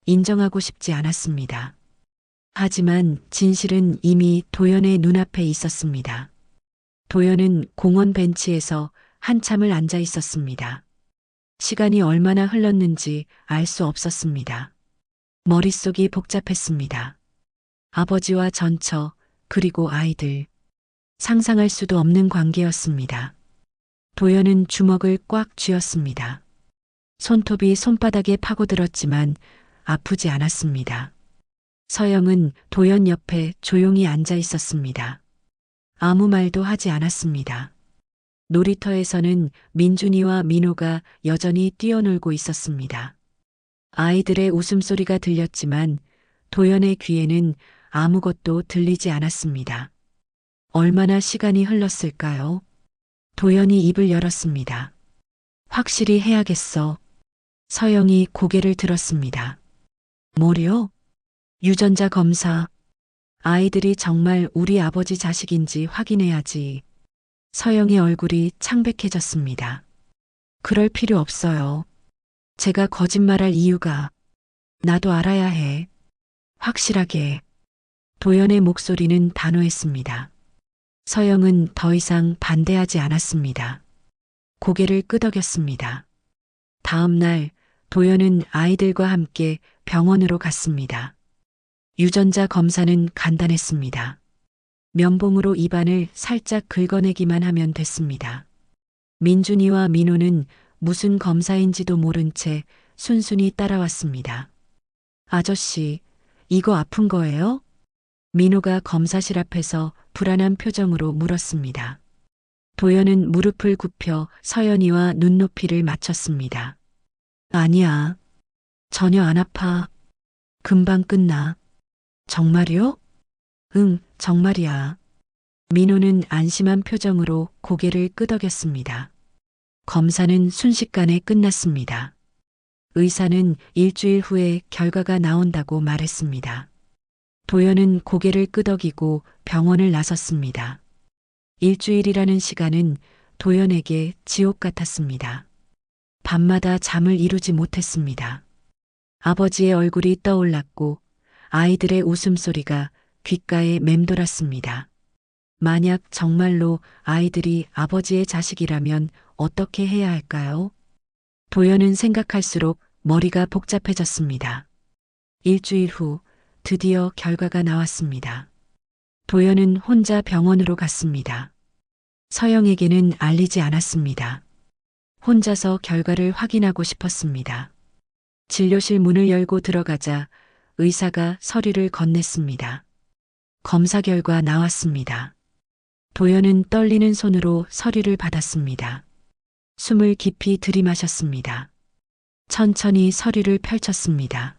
인정하고 싶지 않았습니다. 하지만 진실은 이미 도연의 눈앞에 있었습니다. 도연은 공원 벤치에서 한참을 앉아 있었습니다. 시간이 얼마나 흘렀는지 알 수 없었습니다. 머릿속이 복잡했습니다. 아버지와 전처, 그리고 아이들. 상상할 수도 없는 관계였습니다. 도연은 주먹을 꽉 쥐었습니다. 손톱이 손바닥에 파고들었지만 아프지 않았습니다. 서영은 도연 옆에 조용히 앉아 있었습니다. 아무 말도 하지 않았습니다. 놀이터에서는 민준이와 민호가 여전히 뛰어놀고 있었습니다. 아이들의 웃음소리가 들렸지만 도연의 귀에는 아무것도 들리지 않았습니다. 얼마나 시간이 흘렀을까요? 도연이 입을 열었습니다. 확실히 해야겠어. 서영이 고개를 들었습니다. 뭐요? 유전자 검사. 아이들이 정말 우리 아버지 자식인지 확인해야지. 서영의 얼굴이 창백해졌습니다. 그럴 필요 없어요. 제가 거짓말할 이유가 나도 알아야 해. 확실하게. 도연의 목소리는 단호했습니다. 서영은 더 이상 반대하지 않았습니다. 고개를 끄덕였습니다. 다음 날 도연은 아이들과 함께 병원으로 갔습니다. 유전자 검사는 간단했습니다. 면봉으로 입안을 살짝 긁어내기만 하면 됐습니다. 민준이와 민호는 무슨 검사인지도 모른 채 순순히 따라왔습니다. 아저씨, 이거 아픈 거예요? 민호가 검사실 앞에서 불안한 표정으로 물었습니다. 도연은 무릎을 굽혀 서연이와 눈높이를 맞췄습니다. 아니야. 전혀 안 아파. 금방 끝나. 정말요? 응, 정말이야. 민호는 안심한 표정으로 고개를 끄덕였습니다. 검사는 순식간에 끝났습니다. 의사는 일주일 후에 결과가 나온다고 말했습니다. 도연은 고개를 끄덕이고 병원을 나섰습니다. 일주일이라는 시간은 도연에게 지옥 같았습니다. 밤마다 잠을 이루지 못했습니다. 아버지의 얼굴이 떠올랐고 아이들의 웃음소리가 귓가에 맴돌았습니다. 만약 정말로 아이들이 아버지의 자식이라면 어떻게 해야 할까요? 도연은 생각할수록 머리가 복잡해졌습니다. 일주일 후 드디어 결과가 나왔습니다. 도연은 혼자 병원으로 갔습니다. 서영에게는 알리지 않았습니다. 혼자서 결과를 확인하고 싶었습니다. 진료실 문을 열고 들어가자 의사가 서류를 건넸습니다. 검사 결과 나왔습니다. 도연은 떨리는 손으로 서류를 받았습니다. 숨을 깊이 들이마셨습니다. 천천히 서류를 펼쳤습니다.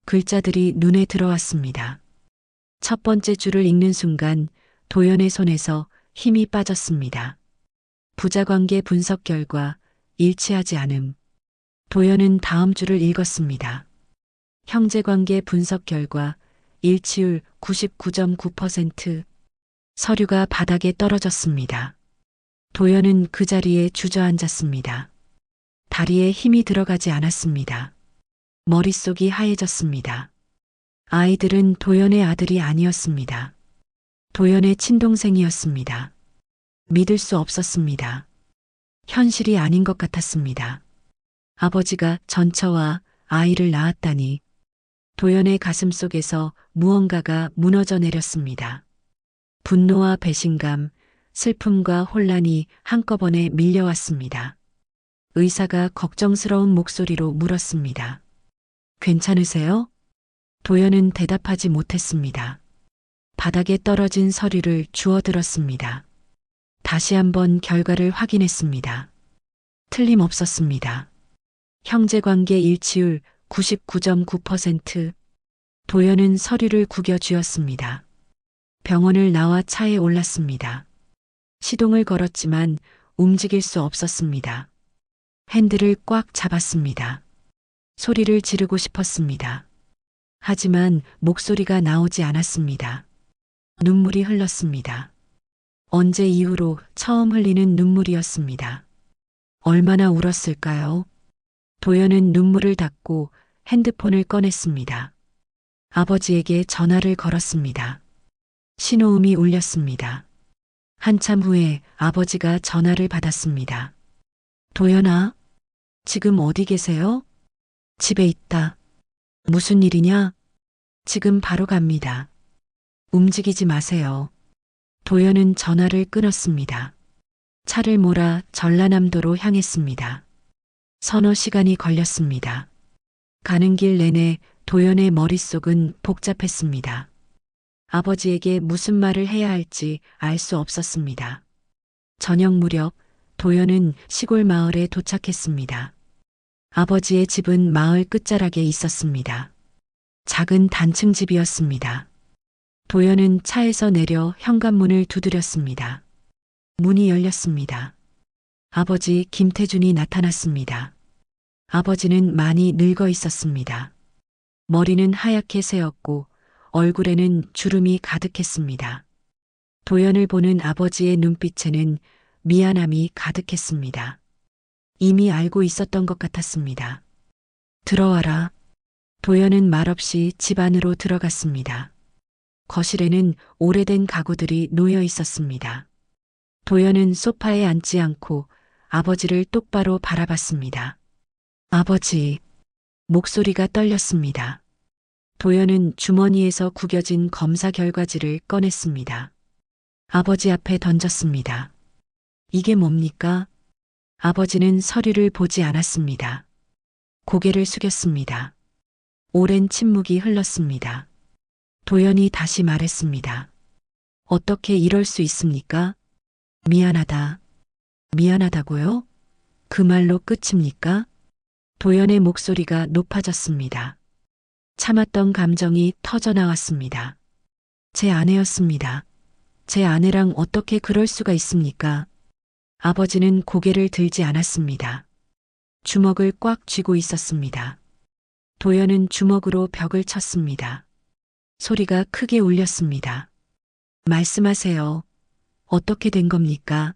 글자들이 눈에 들어왔습니다. 첫 번째 줄을 읽는 순간 도연의 손에서 힘이 빠졌습니다. 부자관계 분석 결과 일치하지 않음. 도연은 다음 줄을 읽었습니다. 형제관계 분석 결과 일치율 99.9%. 서류가 바닥에 떨어졌습니다. 도연은 그 자리에 주저앉았습니다. 다리에 힘이 들어가지 않았습니다. 머릿속이 하얘졌습니다. 아이들은 도연의 아들이 아니었습니다. 도연의 친동생이었습니다. 믿을 수 없었습니다. 현실이 아닌 것 같았습니다. 아버지가 전처와 아이를 낳았다니. 도연의 가슴 속에서 무언가가 무너져 내렸습니다. 분노와 배신감, 슬픔과 혼란이 한꺼번에 밀려왔습니다. 의사가 걱정스러운 목소리로 물었습니다. 괜찮으세요? 도연은 대답하지 못했습니다. 바닥에 떨어진 서류를 주워들었습니다. 다시 한번 결과를 확인했습니다. 틀림없었습니다. 형제관계 일치율 99.9%. 도연은 서류를 구겨 쥐었습니다. 병원을 나와 차에 올랐습니다. 시동을 걸었지만 움직일 수 없었습니다. 핸들을 꽉 잡았습니다. 소리를 지르고 싶었습니다. 하지만 목소리가 나오지 않았습니다. 눈물이 흘렀습니다. 언제 이후로 처음 흘리는 눈물이었습니다. 얼마나 울었을까요? 도연은 눈물을 닦고 핸드폰을 꺼냈습니다. 아버지에게 전화를 걸었습니다. 신호음이 울렸습니다. 한참 후에 아버지가 전화를 받았습니다. 도연아, 지금 어디 계세요? 집에 있다. 무슨 일이냐? 지금 바로 갑니다. 움직이지 마세요. 도연은 전화를 끊었습니다. 차를 몰아 전라남도로 향했습니다. 서너 시간이 걸렸습니다. 가는 길 내내 도연의 머릿속은 복잡했습니다. 아버지에게 무슨 말을 해야 할지 알 수 없었습니다. 저녁 무렵 도연은 시골 마을에 도착했습니다. 아버지의 집은 마을 끝자락에 있었습니다. 작은 단층 집이었습니다. 도연은 차에서 내려 현관문을 두드렸습니다. 문이 열렸습니다. 아버지 김태준이 나타났습니다. 아버지는 많이 늙어 있었습니다. 머리는 하얗게 새었고 얼굴에는 주름이 가득했습니다. 도연을 보는 아버지의 눈빛에는 미안함이 가득했습니다. 이미 알고 있었던 것 같았습니다. 들어와라. 도연은 말없이 집 안으로 들어갔습니다. 거실에는 오래된 가구들이 놓여 있었습니다. 도연은 소파에 앉지 않고 아버지를 똑바로 바라봤습니다. 아버지, 목소리가 떨렸습니다. 도연은 주머니에서 구겨진 검사 결과지를 꺼냈습니다. 아버지 앞에 던졌습니다. 이게 뭡니까? 아버지는 서류를 보지 않았습니다. 고개를 숙였습니다. 오랜 침묵이 흘렀습니다. 도연이 다시 말했습니다. 어떻게 이럴 수 있습니까? 미안하다. 미안하다고요? 그 말로 끝입니까? 도연의 목소리가 높아졌습니다. 참았던 감정이 터져나왔습니다. 제 아내였습니다. 제 아내랑 어떻게 그럴 수가 있습니까? 아버지는 고개를 들지 않았습니다. 주먹을 꽉 쥐고 있었습니다. 도연은 주먹으로 벽을 쳤습니다. 소리가 크게 울렸습니다. 말씀하세요. 어떻게 된 겁니까?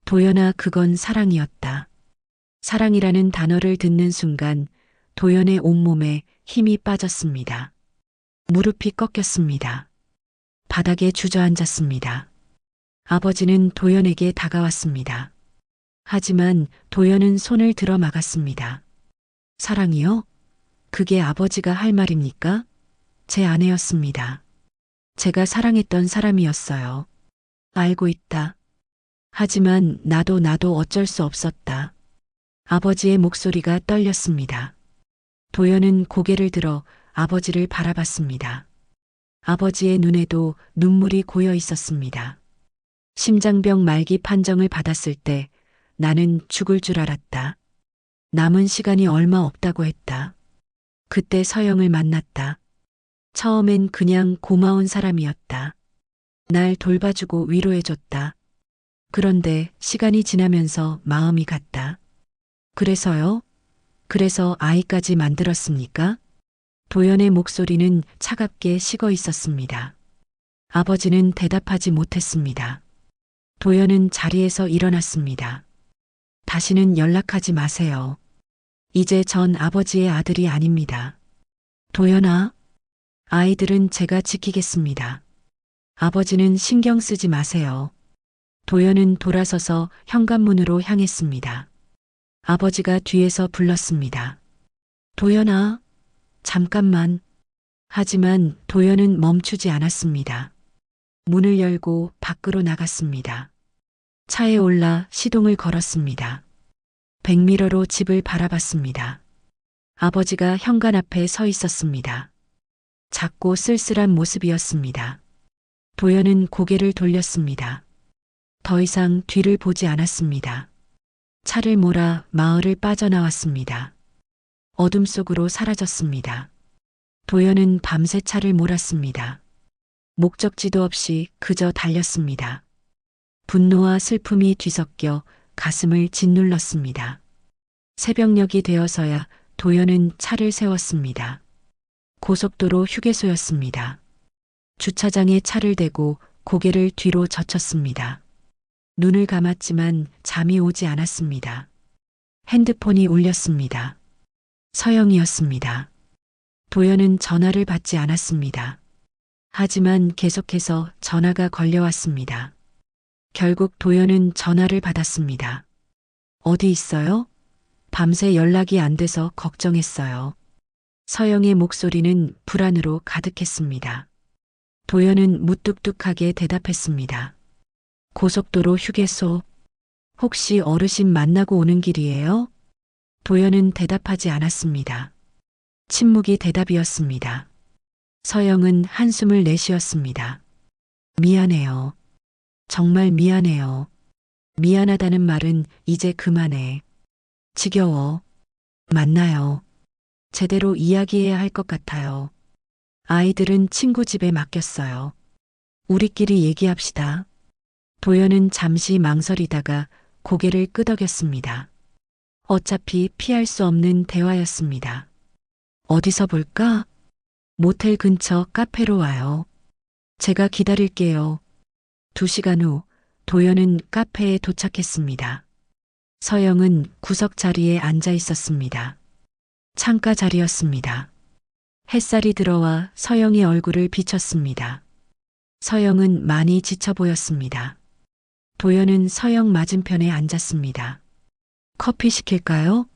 도연아, 그건 사랑이었다. 사랑이라는 단어를 듣는 순간 도연의 온몸에 힘이 빠졌습니다. 무릎이 꺾였습니다. 바닥에 주저앉았습니다. 아버지는 도연에게 다가왔습니다. 하지만 도연은 손을 들어 막았습니다. 사랑이요? 그게 아버지가 할 말입니까? 제 아내였습니다. 제가 사랑했던 사람이었어요. 알고 있다. 하지만 나도 어쩔 수 없었다. 아버지의 목소리가 떨렸습니다. 도연은 고개를 들어 아버지를 바라봤습니다. 아버지의 눈에도 눈물이 고여 있었습니다. 심장병 말기 판정을 받았을 때 나는 죽을 줄 알았다. 남은 시간이 얼마 없다고 했다. 그때 서영을 만났다. 처음엔 그냥 고마운 사람이었다. 날 돌봐주고 위로해줬다. 그런데 시간이 지나면서 마음이 갔다. 그래서요? 그래서 아이까지 만들었습니까? 도연의 목소리는 차갑게 식어 있었습니다. 아버지는 대답하지 못했습니다. 도연은 자리에서 일어났습니다. 다시는 연락하지 마세요. 이제 전 아버지의 아들이 아닙니다. 도연아, 아이들은 제가 지키겠습니다. 아버지는 신경 쓰지 마세요. 도연은 돌아서서 현관문으로 향했습니다. 아버지가 뒤에서 불렀습니다. 도연아, 잠깐만. 하지만 도연은 멈추지 않았습니다. 문을 열고 밖으로 나갔습니다. 차에 올라 시동을 걸었습니다. 백미러로 집을 바라봤습니다. 아버지가 현관 앞에 서 있었습니다. 작고 쓸쓸한 모습이었습니다. 도연은 고개를 돌렸습니다. 더 이상 뒤를 보지 않았습니다. 차를 몰아 마을을 빠져나왔습니다. 어둠 속으로 사라졌습니다. 도연은 밤새 차를 몰았습니다. 목적지도 없이 그저 달렸습니다. 분노와 슬픔이 뒤섞여 가슴을 짓눌렀습니다. 새벽녘이 되어서야 도연은 차를 세웠습니다. 고속도로 휴게소였습니다. 주차장에 차를 대고 고개를 뒤로 젖혔습니다. 눈을 감았지만 잠이 오지 않았습니다. 핸드폰이 울렸습니다. 서영이었습니다. 도연은 전화를 받지 않았습니다. 하지만 계속해서 전화가 걸려왔습니다. 결국 도연은 전화를 받았습니다. 어디 있어요? 밤새 연락이 안 돼서 걱정했어요. 서영의 목소리는 불안으로 가득했습니다. 도연은 무뚝뚝하게 대답했습니다. 고속도로 휴게소. 혹시 어르신 만나고 오는 길이에요? 도연은 대답하지 않았습니다. 침묵이 대답이었습니다. 서영은 한숨을 내쉬었습니다. 미안해요. 정말 미안해요. 미안하다는 말은 이제 그만해. 지겨워. 만나요. 제대로 이야기해야 할 것 같아요. 아이들은 친구 집에 맡겼어요. 우리끼리 얘기합시다. 도연은 잠시 망설이다가 고개를 끄덕였습니다. 어차피 피할 수 없는 대화였습니다. 어디서 볼까? 모텔 근처 카페로 와요. 제가 기다릴게요. 2시간 후 도연은 카페에 도착했습니다. 서영은 구석 자리에 앉아 있었습니다. 창가 자리였습니다. 햇살이 들어와 서영의 얼굴을 비쳤습니다. 서영은 많이 지쳐 보였습니다. 도연은 서영 맞은편에 앉았습니다. 커피 시킬까요?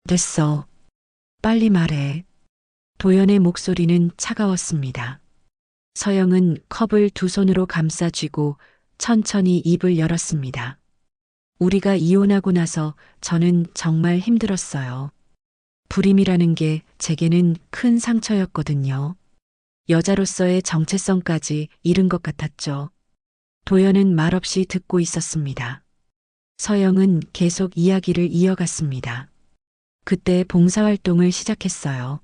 됐어. 빨리 말해. 도연의 목소리는 차가웠습니다. 서영은 컵을 두 손으로 감싸 쥐고 천천히 입을 열었습니다. 우리가 이혼하고 나서 저는 정말 힘들었어요. 불임이라는 게 제게는 큰 상처였거든요. 여자로서의 정체성까지 잃은 것 같았죠. 도연은 말없이 듣고 있었습니다. 서영은 계속 이야기를 이어갔습니다. 그때 봉사활동을 시작했어요.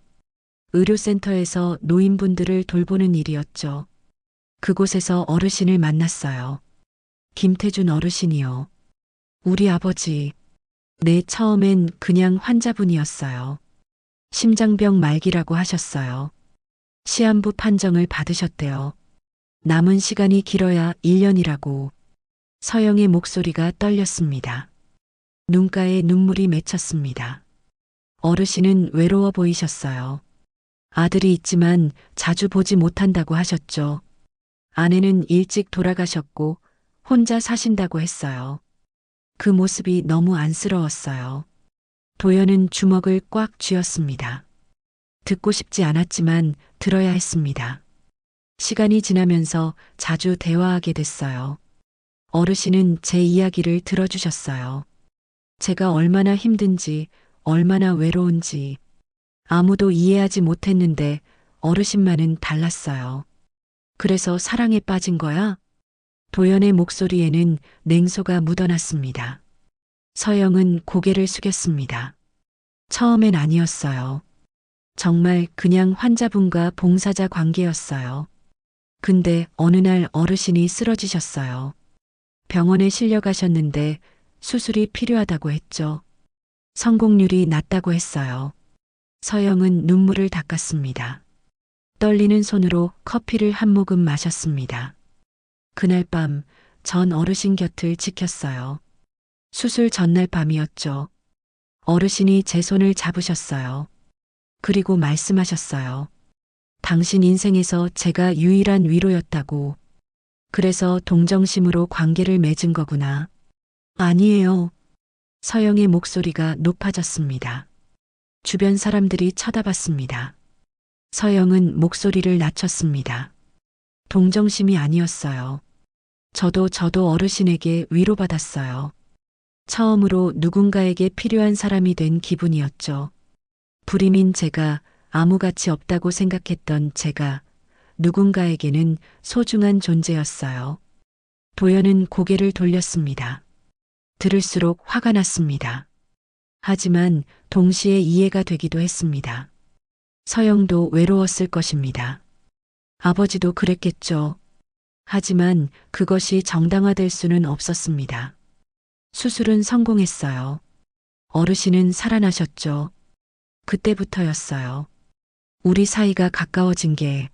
의료센터에서 노인분들을 돌보는 일이었죠. 그곳에서 어르신을 만났어요. 김태준 어르신이요. 우리 아버지. 네, 처음엔 그냥 환자분이었어요. 심장병 말기라고 하셨어요. 시한부 판정을 받으셨대요. 남은 시간이 길어야 1년이라고. 서영의 목소리가 떨렸습니다. 눈가에 눈물이 맺혔습니다. 어르신은 외로워 보이셨어요. 아들이 있지만 자주 보지 못한다고 하셨죠. 아내는 일찍 돌아가셨고 혼자 사신다고 했어요. 그 모습이 너무 안쓰러웠어요. 도연은 주먹을 꽉 쥐었습니다. 듣고 싶지 않았지만 들어야 했습니다. 시간이 지나면서 자주 대화하게 됐어요. 어르신은 제 이야기를 들어주셨어요. 제가 얼마나 힘든지, 얼마나 외로운지 아무도 이해하지 못했는데 어르신만은 달랐어요. 그래서 사랑에 빠진 거야? 도연의 목소리에는 냉소가 묻어났습니다. 서영은 고개를 숙였습니다. 처음엔 아니었어요. 정말 그냥 환자분과 봉사자 관계였어요. 근데 어느 날 어르신이 쓰러지셨어요. 병원에 실려가셨는데 수술이 필요하다고 했죠. 성공률이 낮다고 했어요. 서영은 눈물을 닦았습니다. 떨리는 손으로 커피를 한 모금 마셨습니다. 그날 밤 전 어르신 곁을 지켰어요. 수술 전날 밤이었죠. 어르신이 제 손을 잡으셨어요. 그리고 말씀하셨어요. 당신 인생에서 제가 유일한 위로였다고. 그래서 동정심으로 관계를 맺은 거구나. 아니에요. 서영의 목소리가 높아졌습니다. 주변 사람들이 쳐다봤습니다. 서영은 목소리를 낮췄습니다. 동정심이 아니었어요. 저도 어르신에게 위로받았어요. 처음으로 누군가에게 필요한 사람이 된 기분이었죠. 불임인 제가, 아무 가치 없다고 생각했던 제가 누군가에게는 소중한 존재였어요. 도연은 고개를 돌렸습니다. 들을수록 화가 났습니다. 하지만 동시에 이해가 되기도 했습니다. 서영도 외로웠을 것입니다. 아버지도 그랬겠죠. 하지만 그것이 정당화될 수는 없었습니다. 수술은 성공했어요. 어르신은 살아나셨죠. 그때부터였어요. 우리 사이가 가까워진 게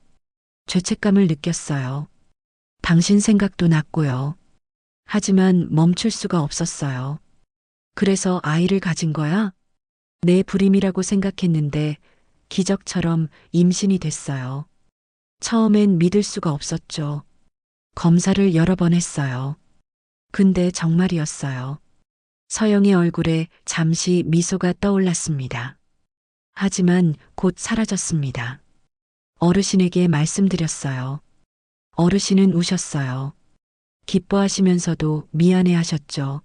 죄책감을 느꼈어요. 당신 생각도 났고요. 하지만 멈출 수가 없었어요. 그래서 아이를 가진 거야? 내 불임이라고 생각했는데 기적처럼 임신이 됐어요. 처음엔 믿을 수가 없었죠. 검사를 여러 번 했어요. 근데 정말이었어요. 서영의 얼굴에 잠시 미소가 떠올랐습니다. 하지만 곧 사라졌습니다. 어르신에게 말씀드렸어요. 어르신은 우셨어요. 기뻐하시면서도 미안해 하셨죠.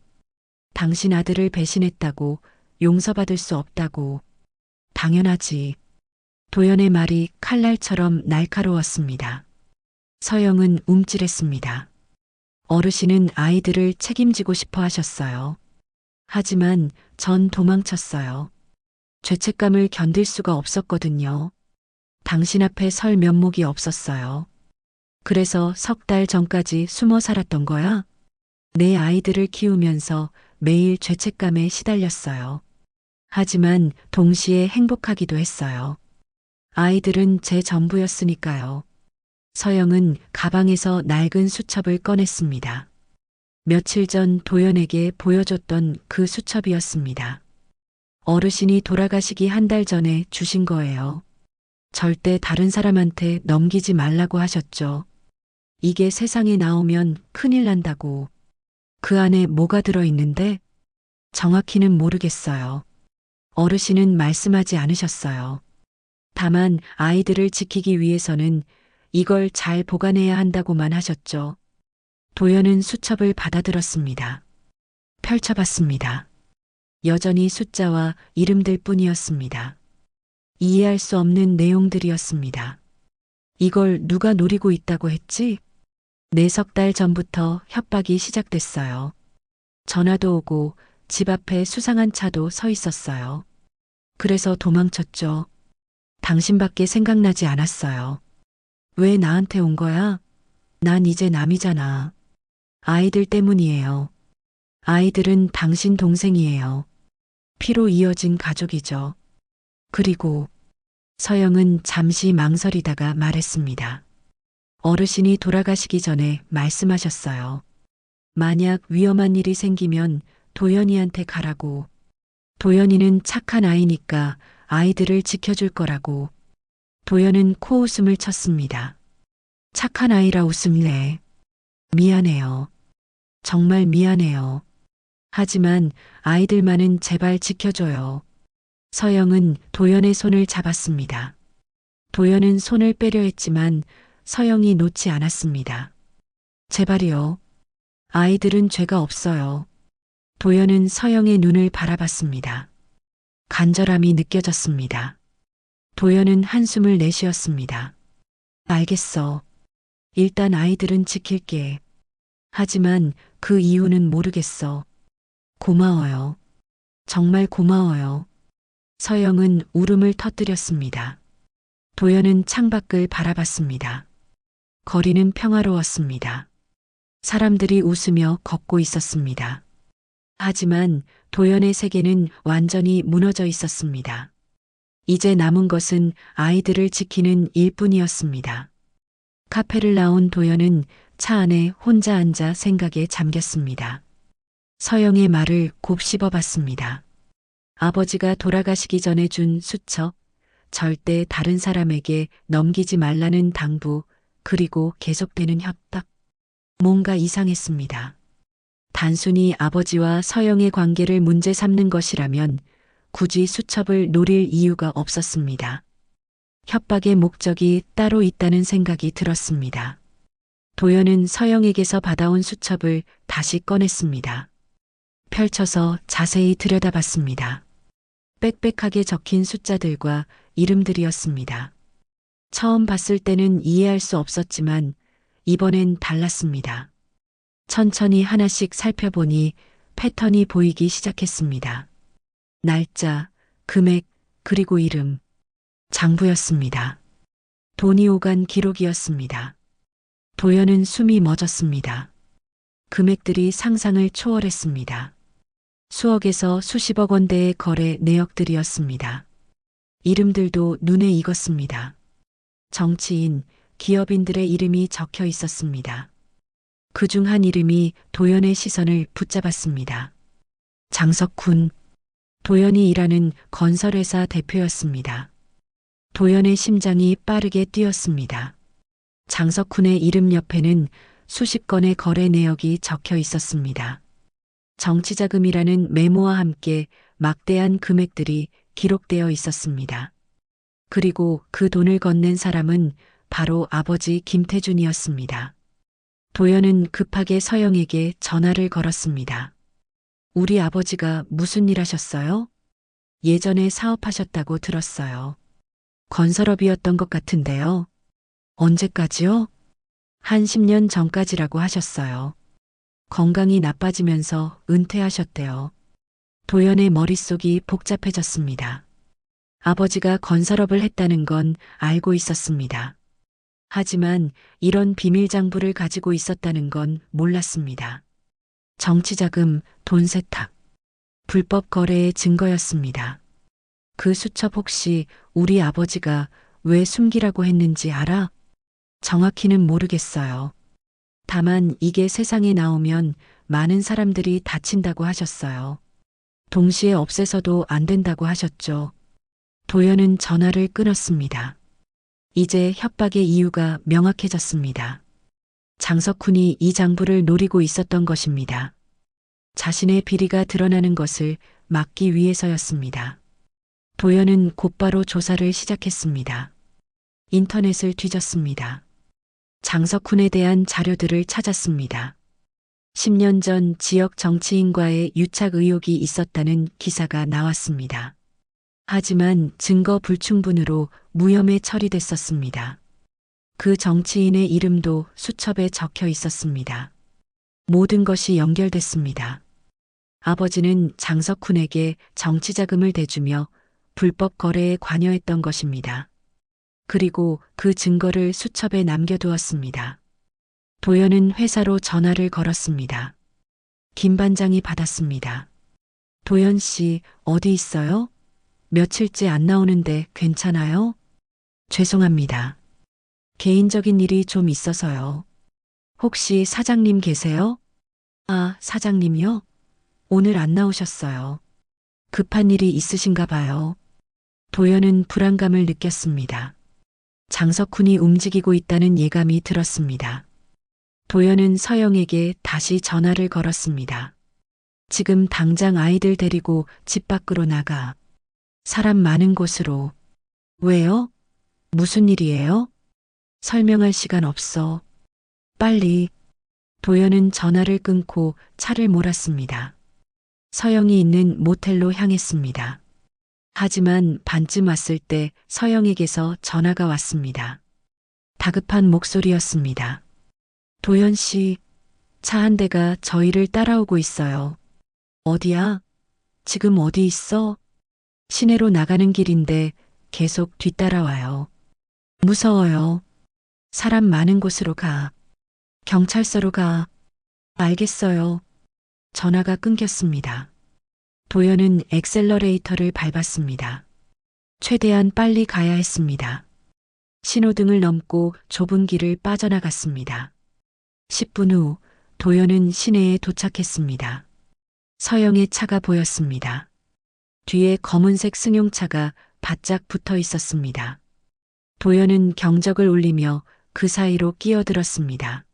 당신 아들을 배신했다고, 용서받을 수 없다고. 당연하지. 도연의 말이 칼날처럼 날카로웠습니다. 서영은 움찔했습니다. 어르신은 아이들을 책임지고 싶어 하셨어요. 하지만 전 도망쳤어요. 죄책감을 견딜 수가 없었거든요. 당신 앞에 설 면목이 없었어요. 그래서 3달 전까지 숨어 살았던 거야? 내 아이들을 키우면서 매일 죄책감에 시달렸어요. 하지만 동시에 행복하기도 했어요. 아이들은 제 전부였으니까요. 서영은 가방에서 낡은 수첩을 꺼냈습니다. 며칠 전 도연에게 보여줬던 그 수첩이었습니다. 어르신이 돌아가시기 1달 전에 주신 거예요. 절대 다른 사람한테 넘기지 말라고 하셨죠. 이게 세상에 나오면 큰일 난다고. 그 안에 뭐가 들어있는데? 정확히는 모르겠어요. 어르신은 말씀하지 않으셨어요. 다만 아이들을 지키기 위해서는 이걸 잘 보관해야 한다고만 하셨죠. 도연은 수첩을 받아들었습니다. 펼쳐봤습니다. 여전히 숫자와 이름들 뿐이었습니다. 이해할 수 없는 내용들이었습니다. 이걸 누가 노리고 있다고 했지? 4달 전부터 협박이 시작됐어요. 전화도 오고 집 앞에 수상한 차도 서 있었어요. 그래서 도망쳤죠. 당신밖에 생각나지 않았어요. 왜 나한테 온 거야? 난 이제 남이잖아. 아이들 때문이에요. 아이들은 당신 동생이에요. 피로 이어진 가족이죠. 그리고 서영은 잠시 망설이다가 말했습니다. 어르신이 돌아가시기 전에 말씀하셨어요. 만약 위험한 일이 생기면 도연이한테 가라고. 도연이는 착한 아이니까 아이들을 지켜줄 거라고. 도연은 코웃음을 쳤습니다. 착한 아이라 웃음내. 미안해요. 정말 미안해요. 하지만 아이들만은 제발 지켜줘요. 서영은 도연의 손을 잡았습니다. 도연은 손을 빼려 했지만 서영이 놓지 않았습니다. 제발이요. 아이들은 죄가 없어요. 도연은 서영의 눈을 바라봤습니다. 간절함이 느껴졌습니다. 도연은 한숨을 내쉬었습니다. 알겠어. 일단 아이들은 지킬게. 하지만 그 이유는 모르겠어. 고마워요. 정말 고마워요. 서영은 울음을 터뜨렸습니다. 도연은 창밖을 바라봤습니다. 거리는 평화로웠습니다. 사람들이 웃으며 걷고 있었습니다. 하지만 도연의 세계는 완전히 무너져 있었습니다. 이제 남은 것은 아이들을 지키는 일뿐이었습니다. 카페를 나온 도연은 차 안에 혼자 앉아 생각에 잠겼습니다. 서영의 말을 곱씹어 봤습니다. 아버지가 돌아가시기 전에 준 수첩, 절대 다른 사람에게 넘기지 말라는 당부, 그리고 계속되는 협박. 뭔가 이상했습니다. 단순히 아버지와 서영의 관계를 문제 삼는 것이라면 굳이 수첩을 노릴 이유가 없었습니다. 협박의 목적이 따로 있다는 생각이 들었습니다. 도연은 서영에게서 받아온 수첩을 다시 꺼냈습니다. 펼쳐서 자세히 들여다봤습니다. 빽빽하게 적힌 숫자들과 이름들이었습니다. 처음 봤을 때는 이해할 수 없었지만 이번엔 달랐습니다. 천천히 하나씩 살펴보니 패턴이 보이기 시작했습니다. 날짜, 금액, 그리고 이름. 장부였습니다. 돈이 오간 기록이었습니다. 도연은 숨이 멎었습니다. 금액들이 상상을 초월했습니다. 수억에서 수십억 원대의 거래 내역들이었습니다. 이름들도 눈에 익었습니다. 정치인, 기업인들의 이름이 적혀 있었습니다. 그중 한 이름이 도연의 시선을 붙잡았습니다. 장석훈. 도연이 일하는 건설회사 대표였습니다. 도연의 심장이 빠르게 뛰었습니다. 장석훈의 이름 옆에는 수십 건의 거래 내역이 적혀 있었습니다. 정치자금이라는 메모와 함께 막대한 금액들이 기록되어 있었습니다. 그리고 그 돈을 건넨 사람은 바로 아버지 김태준이었습니다. 도연은 급하게 서영에게 전화를 걸었습니다. 우리 아버지가 무슨 일 하셨어요? 예전에 사업하셨다고 들었어요. 건설업이었던 것 같은데요. 언제까지요? 한 10년 전까지라고 하셨어요. 건강이 나빠지면서 은퇴하셨대요. 도연의 머릿속이 복잡해졌습니다. 아버지가 건설업을 했다는 건 알고 있었습니다. 하지만 이런 비밀 장부를 가지고 있었다는 건 몰랐습니다. 정치자금, 돈 세탁, 불법 거래의 증거였습니다. 그 수첩 혹시 우리 아버지가 왜 숨기라고 했는지 알아? 정확히는 모르겠어요. 다만 이게 세상에 나오면 많은 사람들이 다친다고 하셨어요. 동시에 없애서도 안 된다고 하셨죠. 도연은 전화를 끊었습니다. 이제 협박의 이유가 명확해졌습니다. 장석훈이 이 장부를 노리고 있었던 것입니다. 자신의 비리가 드러나는 것을 막기 위해서였습니다. 도연은 곧바로 조사를 시작했습니다. 인터넷을 뒤졌습니다. 장석훈에 대한 자료들을 찾았습니다. 10년 전 지역 정치인과의 유착 의혹이 있었다는 기사가 나왔습니다. 하지만 증거 불충분으로 무혐의 처리됐었습니다. 그 정치인의 이름도 수첩에 적혀 있었습니다. 모든 것이 연결됐습니다. 아버지는 장석훈에게 정치자금을 대주며 불법 거래에 관여했던 것입니다. 그리고 그 증거를 수첩에 남겨두었습니다. 도연은 회사로 전화를 걸었습니다. 김 반장이 받았습니다. 도연 씨, 어디 있어요? 며칠째 안 나오는데 괜찮아요? 죄송합니다. 개인적인 일이 좀 있어서요. 혹시 사장님 계세요? 아, 사장님요? 오늘 안 나오셨어요. 급한 일이 있으신가 봐요. 도연은 불안감을 느꼈습니다. 장석훈이 움직이고 있다는 예감이 들었습니다. 도연은 서영에게 다시 전화를 걸었습니다. 지금 당장 아이들 데리고 집 밖으로 나가. 사람 많은 곳으로. 왜요? 무슨 일이에요? 설명할 시간 없어. 빨리. 도연은 전화를 끊고 차를 몰았습니다. 서영이 있는 모텔로 향했습니다. 하지만 반쯤 왔을 때 서영에게서 전화가 왔습니다. 다급한 목소리였습니다. 도연 씨, 차 한 대가 저희를 따라오고 있어요. 어디야? 지금 어디 있어? 시내로 나가는 길인데 계속 뒤따라와요. 무서워요. 사람 많은 곳으로 가. 경찰서로 가. 알겠어요. 전화가 끊겼습니다. 도연은 엑셀러레이터를 밟았습니다. 최대한 빨리 가야 했습니다. 신호등을 넘고 좁은 길을 빠져나갔습니다. 10분 후 도연은 시내에 도착했습니다. 서영의 차가 보였습니다. 뒤에 검은색 승용차가 바짝 붙어 있었습니다. 도연은 경적을 울리며 그 사이로 끼어들었습니다.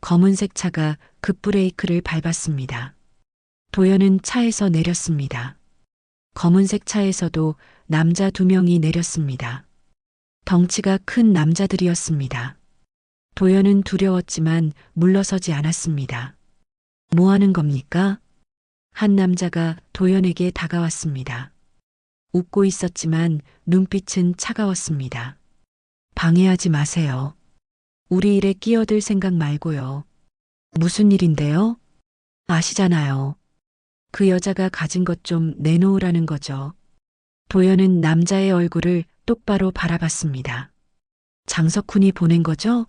검은색 차가 급브레이크를 밟았습니다. 도연은 차에서 내렸습니다. 검은색 차에서도 남자 2명이 내렸습니다. 덩치가 큰 남자들이었습니다. 도연은 두려웠지만 물러서지 않았습니다. 뭐 하는 겁니까? 한 남자가 도연에게 다가왔습니다. 웃고 있었지만 눈빛은 차가웠습니다. 방해하지 마세요. 우리 일에 끼어들 생각 말고요. 무슨 일인데요? 아시잖아요. 그 여자가 가진 것 좀 내놓으라는 거죠. 도연은 남자의 얼굴을 똑바로 바라봤습니다. 장석훈이 보낸 거죠?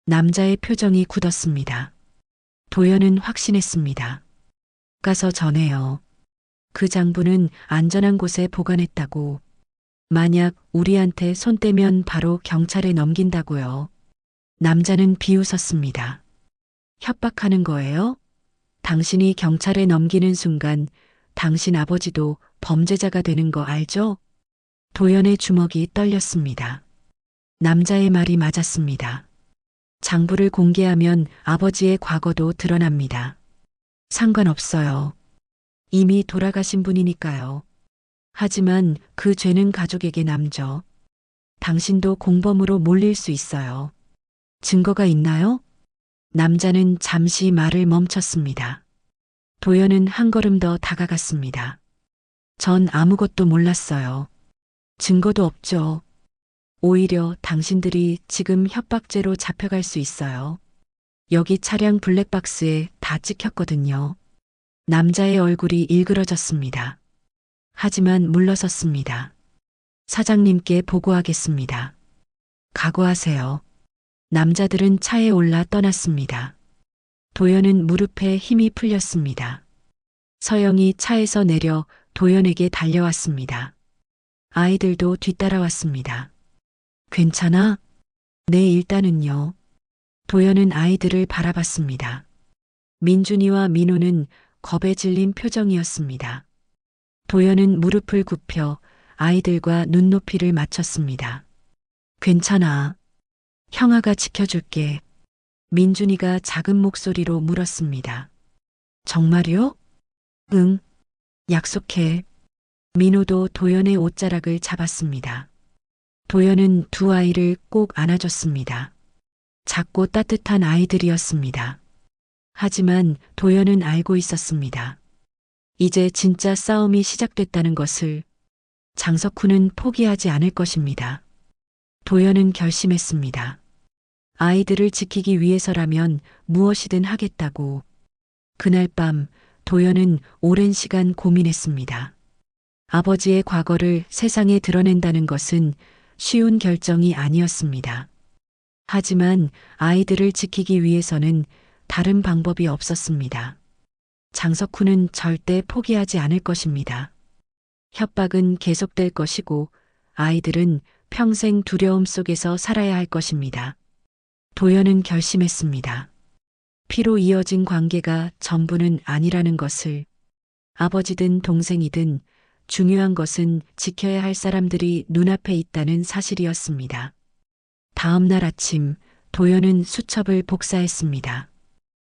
남자의 표정이 굳었습니다. 도연은 확신했습니다. 가서 전해요. 그 장부는 안전한 곳에 보관했다고. 만약 우리한테 손 떼면 바로 경찰에 넘긴다고요. 남자는 비웃었습니다. 협박하는 거예요? 당신이 경찰에 넘기는 순간 당신 아버지도 범죄자가 되는 거 알죠? 도연의 주먹이 떨렸습니다. 남자의 말이 맞았습니다. 장부를 공개하면 아버지의 과거도 드러납니다. 상관없어요. 이미 돌아가신 분이니까요. 하지만 그 죄는 가족에게 남죠. 당신도 공범으로 몰릴 수 있어요. 증거가 있나요? 남자는 잠시 말을 멈췄습니다. 도연은 한 걸음 더 다가갔습니다. 전 아무것도 몰랐어요. 증거도 없죠. 오히려 당신들이 지금 협박죄로 잡혀갈 수 있어요. 여기 차량 블랙박스에 다 찍혔거든요. 남자의 얼굴이 일그러졌습니다. 하지만 물러섰습니다. 사장님께 보고하겠습니다. 각오하세요. 남자들은 차에 올라 떠났습니다. 도연은 무릎에 힘이 풀렸습니다. 서영이 차에서 내려 도연에게 달려왔습니다. 아이들도 뒤따라왔습니다. 괜찮아? 네, 일단은요. 도연은 아이들을 바라봤습니다. 민준이와 민호는 겁에 질린 표정이었습니다. 도연은 무릎을 굽혀 아이들과 눈높이를 맞췄습니다. 괜찮아. 형아가 지켜줄게. 민준이가 작은 목소리로 물었습니다. 정말요? 응. 약속해. 민호도 도연의 옷자락을 잡았습니다. 도연은 두 아이를 꼭 안아줬습니다. 작고 따뜻한 아이들이었습니다. 하지만 도연은 알고 있었습니다. 이제 진짜 싸움이 시작됐다는 것을. 장석훈은 포기하지 않을 것입니다. 도연은 결심했습니다. 아이들을 지키기 위해서라면 무엇이든 하겠다고. 그날 밤 도연은 오랜 시간 고민했습니다. 아버지의 과거를 세상에 드러낸다는 것은 쉬운 결정이 아니었습니다. 하지만 아이들을 지키기 위해서는 다른 방법이 없었습니다. 장석훈은 절대 포기하지 않을 것입니다. 협박은 계속될 것이고 아이들은 평생 두려움 속에서 살아야 할 것입니다. 도연은 결심했습니다. 피로 이어진 관계가 전부는 아니라는 것을. 아버지든 동생이든 중요한 것은 지켜야 할 사람들이 눈앞에 있다는 사실이었습니다. 다음 날 아침 도연은 수첩을 복사했습니다.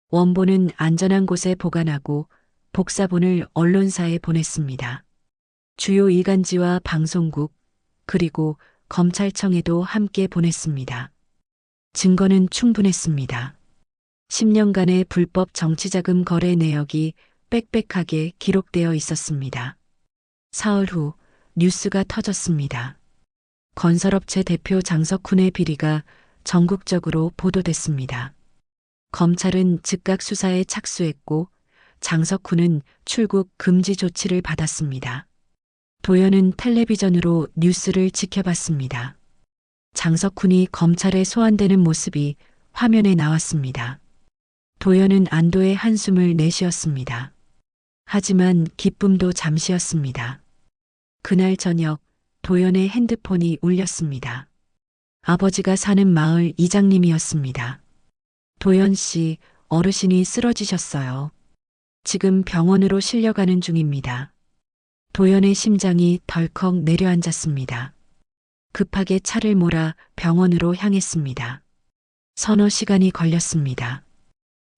원본은 안전한 곳에 보관하고 복사본을 언론사에 보냈습니다. 주요 일간지와 방송국 그리고 검찰청에도 함께 보냈습니다. 증거는 충분했습니다. 10년간의 불법 정치자금 거래 내역이 빽빽하게 기록되어 있었습니다. 사흘 후 뉴스가 터졌습니다. 건설업체 대표 장석훈의 비리가 전국적으로 보도됐습니다. 검찰은 즉각 수사에 착수했고 장석훈은 출국 금지 조치를 받았습니다. 도연은 텔레비전으로 뉴스를 지켜봤습니다. 장석훈이 검찰에 소환되는 모습이 화면에 나왔습니다. 도연은 안도의 한숨을 내쉬었습니다. 하지만 기쁨도 잠시였습니다. 그날 저녁 도연의 핸드폰이 울렸습니다. 아버지가 사는 마을 이장님이었습니다. 도연 씨, 어르신이 쓰러지셨어요. 지금 병원으로 실려가는 중입니다. 도연의 심장이 덜컥 내려앉았습니다. 급하게 차를 몰아 병원으로 향했습니다. 서너 시간이 걸렸습니다.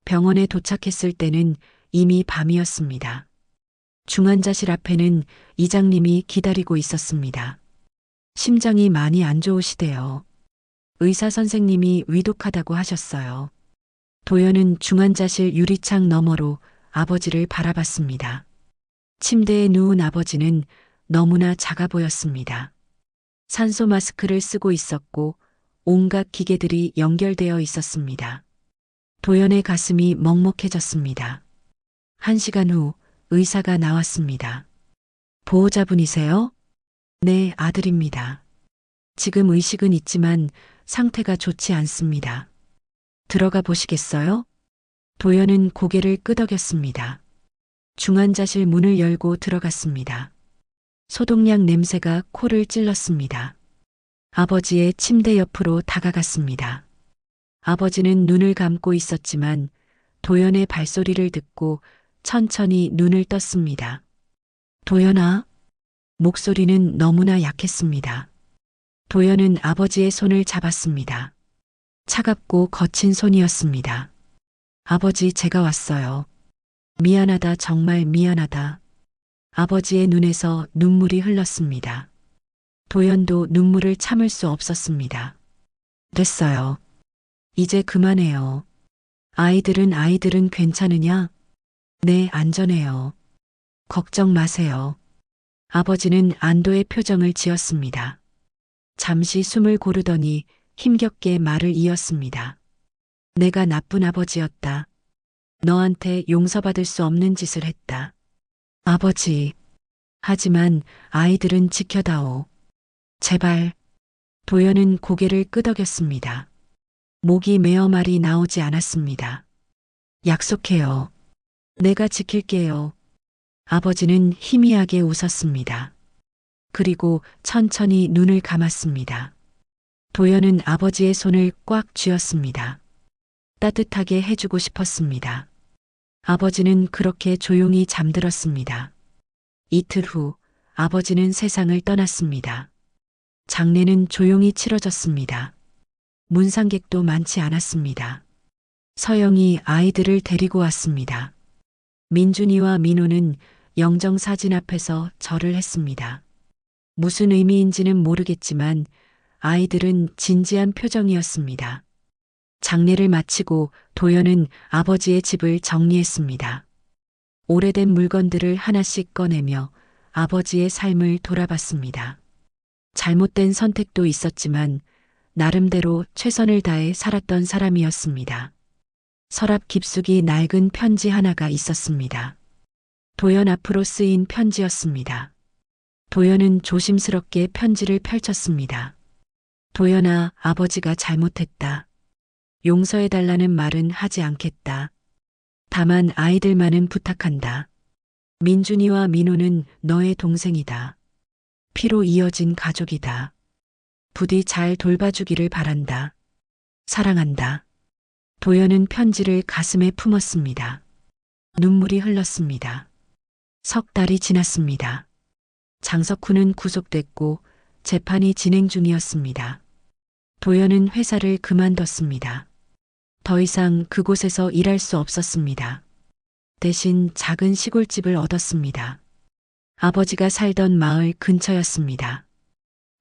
병원에 도착했을 때는 이미 밤이었습니다. 중환자실 앞에는 이장님이 기다리고 있었습니다. 심장이 많이 안 좋으시대요. 의사 선생님이 위독하다고 하셨어요. 도연은 중환자실 유리창 너머로 아버지를 바라봤습니다. 침대에 누운 아버지는 너무나 작아 보였습니다. 산소 마스크를 쓰고 있었고 온갖 기계들이 연결되어 있었습니다. 도연의 가슴이 먹먹해졌습니다. 1시간 후 의사가 나왔습니다. 보호자분이세요? 네, 아들입니다. 지금 의식은 있지만 상태가 좋지 않습니다. 들어가 보시겠어요? 도연은 고개를 끄덕였습니다. 중환자실 문을 열고 들어갔습니다. 소독약 냄새가 코를 찔렀습니다. 아버지의 침대 옆으로 다가갔습니다. 아버지는 눈을 감고 있었지만 도연의 발소리를 듣고 천천히 눈을 떴습니다. 도연아. 목소리는 너무나 약했습니다. 도연은 아버지의 손을 잡았습니다. 차갑고 거친 손이었습니다. 아버지, 제가 왔어요. 미안하다, 정말 미안하다. 아버지의 눈에서 눈물이 흘렀습니다. 도연도 눈물을 참을 수 없었습니다. 됐어요. 이제 그만해요. 아이들은 괜찮으냐? 네, 안전해요. 걱정 마세요. 아버지는 안도의 표정을 지었습니다. 잠시 숨을 고르더니 힘겹게 말을 이었습니다. 내가 나쁜 아버지였다. 너한테 용서받을 수 없는 짓을 했다. 아버지. 하지만 아이들은 지켜다오. 제발. 도연은 고개를 끄덕였습니다. 목이 메어 말이 나오지 않았습니다. 약속해요. 내가 지킬게요. 아버지는 희미하게 웃었습니다. 그리고 천천히 눈을 감았습니다. 도연은 아버지의 손을 꽉 쥐었습니다. 따뜻하게 해주고 싶었습니다. 아버지는 그렇게 조용히 잠들었습니다. 이틀 후 아버지는 세상을 떠났습니다. 장례는 조용히 치러졌습니다. 문상객도 많지 않았습니다. 서영이 아이들을 데리고 왔습니다. 민준이와 민호는 영정사진 앞에서 절을 했습니다. 무슨 의미인지는 모르겠지만 아이들은 진지한 표정이었습니다. 장례를 마치고 도연은 아버지의 집을 정리했습니다. 오래된 물건들을 하나씩 꺼내며 아버지의 삶을 돌아봤습니다. 잘못된 선택도 있었지만 나름대로 최선을 다해 살았던 사람이었습니다. 서랍 깊숙이 낡은 편지 하나가 있었습니다. 도연 앞으로 쓰인 편지였습니다. 도연은 조심스럽게 편지를 펼쳤습니다. 도연아, 아버지가 잘못했다. 용서해달라는 말은 하지 않겠다. 다만 아이들만은 부탁한다. 민준이와 민호는 너의 동생이다. 피로 이어진 가족이다. 부디 잘 돌봐주기를 바란다. 사랑한다. 도연은 편지를 가슴에 품었습니다. 눈물이 흘렀습니다. 석 달이 지났습니다. 장석훈은 구속됐고 재판이 진행 중이었습니다. 도연은 회사를 그만뒀습니다. 더 이상 그곳에서 일할 수 없었습니다. 대신 작은 시골집을 얻었습니다. 아버지가 살던 마을 근처였습니다.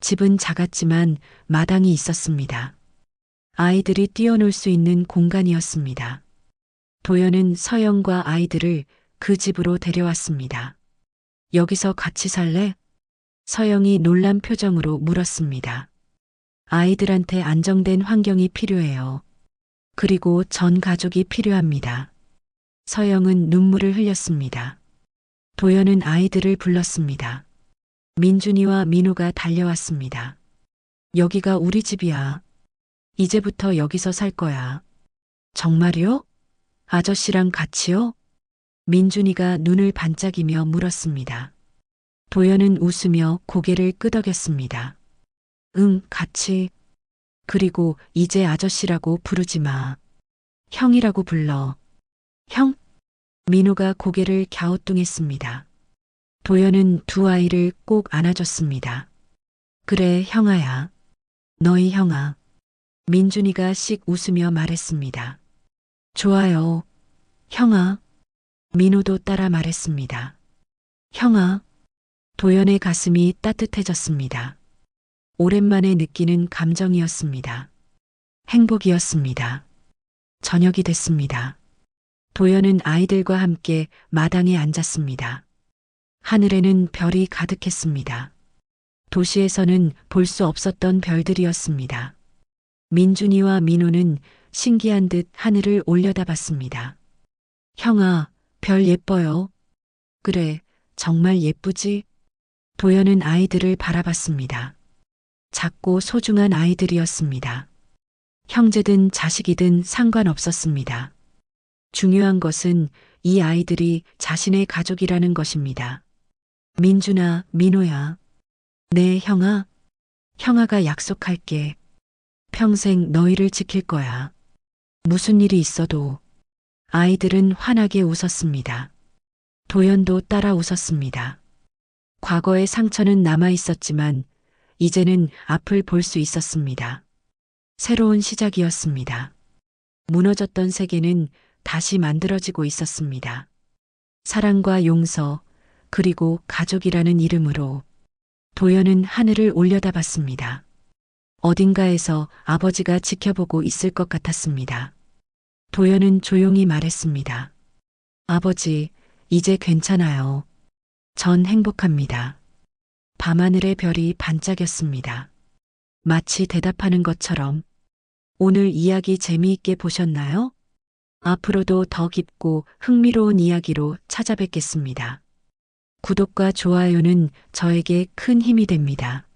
집은 작았지만 마당이 있었습니다. 아이들이 뛰어놀 수 있는 공간이었습니다. 도연은 서영과 아이들을 그 집으로 데려왔습니다. 여기서 같이 살래? 서영이 놀란 표정으로 물었습니다. 아이들한테 안정된 환경이 필요해요. 그리고 전 가족이 필요합니다. 서영은 눈물을 흘렸습니다. 도연은 아이들을 불렀습니다. 민준이와 민호가 달려왔습니다. 여기가 우리 집이야. 이제부터 여기서 살 거야. 정말요? 아저씨랑 같이요? 민준이가 눈을 반짝이며 물었습니다. 도연은 웃으며 고개를 끄덕였습니다. 응, 같이. 그리고 이제 아저씨라고 부르지 마. 형이라고 불러. 형? 민호가 고개를 갸우뚱했습니다. 도연은 두 아이를 꼭 안아줬습니다. 그래, 형아야. 너희 형아. 민준이가 씩 웃으며 말했습니다. 좋아요. 형아. 민호도 따라 말했습니다. 형아. 도연의 가슴이 따뜻해졌습니다. 오랜만에 느끼는 감정이었습니다. 행복이었습니다. 저녁이 됐습니다. 도연은 아이들과 함께 마당에 앉았습니다. 하늘에는 별이 가득했습니다. 도시에서는 볼 수 없었던 별들이었습니다. 민준이와 민호는 신기한 듯 하늘을 올려다봤습니다. 형아, 별 예뻐요. 그래, 정말 예쁘지? 도연은 아이들을 바라봤습니다. 작고 소중한 아이들이었습니다. 형제든 자식이든 상관없었습니다. 중요한 것은 이 아이들이 자신의 가족이라는 것입니다. 민준아, 민호야. 네, 형아. 형아가 약속할게. 평생 너희를 지킬 거야. 무슨 일이 있어도 아이들은 환하게 웃었습니다. 도연도 따라 웃었습니다. 과거의 상처는 남아 있었지만 이제는 앞을 볼 수 있었습니다. 새로운 시작이었습니다. 무너졌던 세계는 다시 만들어지고 있었습니다. 사랑과 용서, 그리고 가족이라는 이름으로 도연은 하늘을 올려다봤습니다. 어딘가에서 아버지가 지켜보고 있을 것 같았습니다. 도연은 조용히 말했습니다. 아버지, 이제 괜찮아요. 전 행복합니다. 밤하늘의 별이 반짝였습니다. 마치 대답하는 것처럼. 오늘 이야기 재미있게 보셨나요? 앞으로도 더 깊고 흥미로운 이야기로 찾아뵙겠습니다. 구독과 좋아요는 저에게 큰 힘이 됩니다.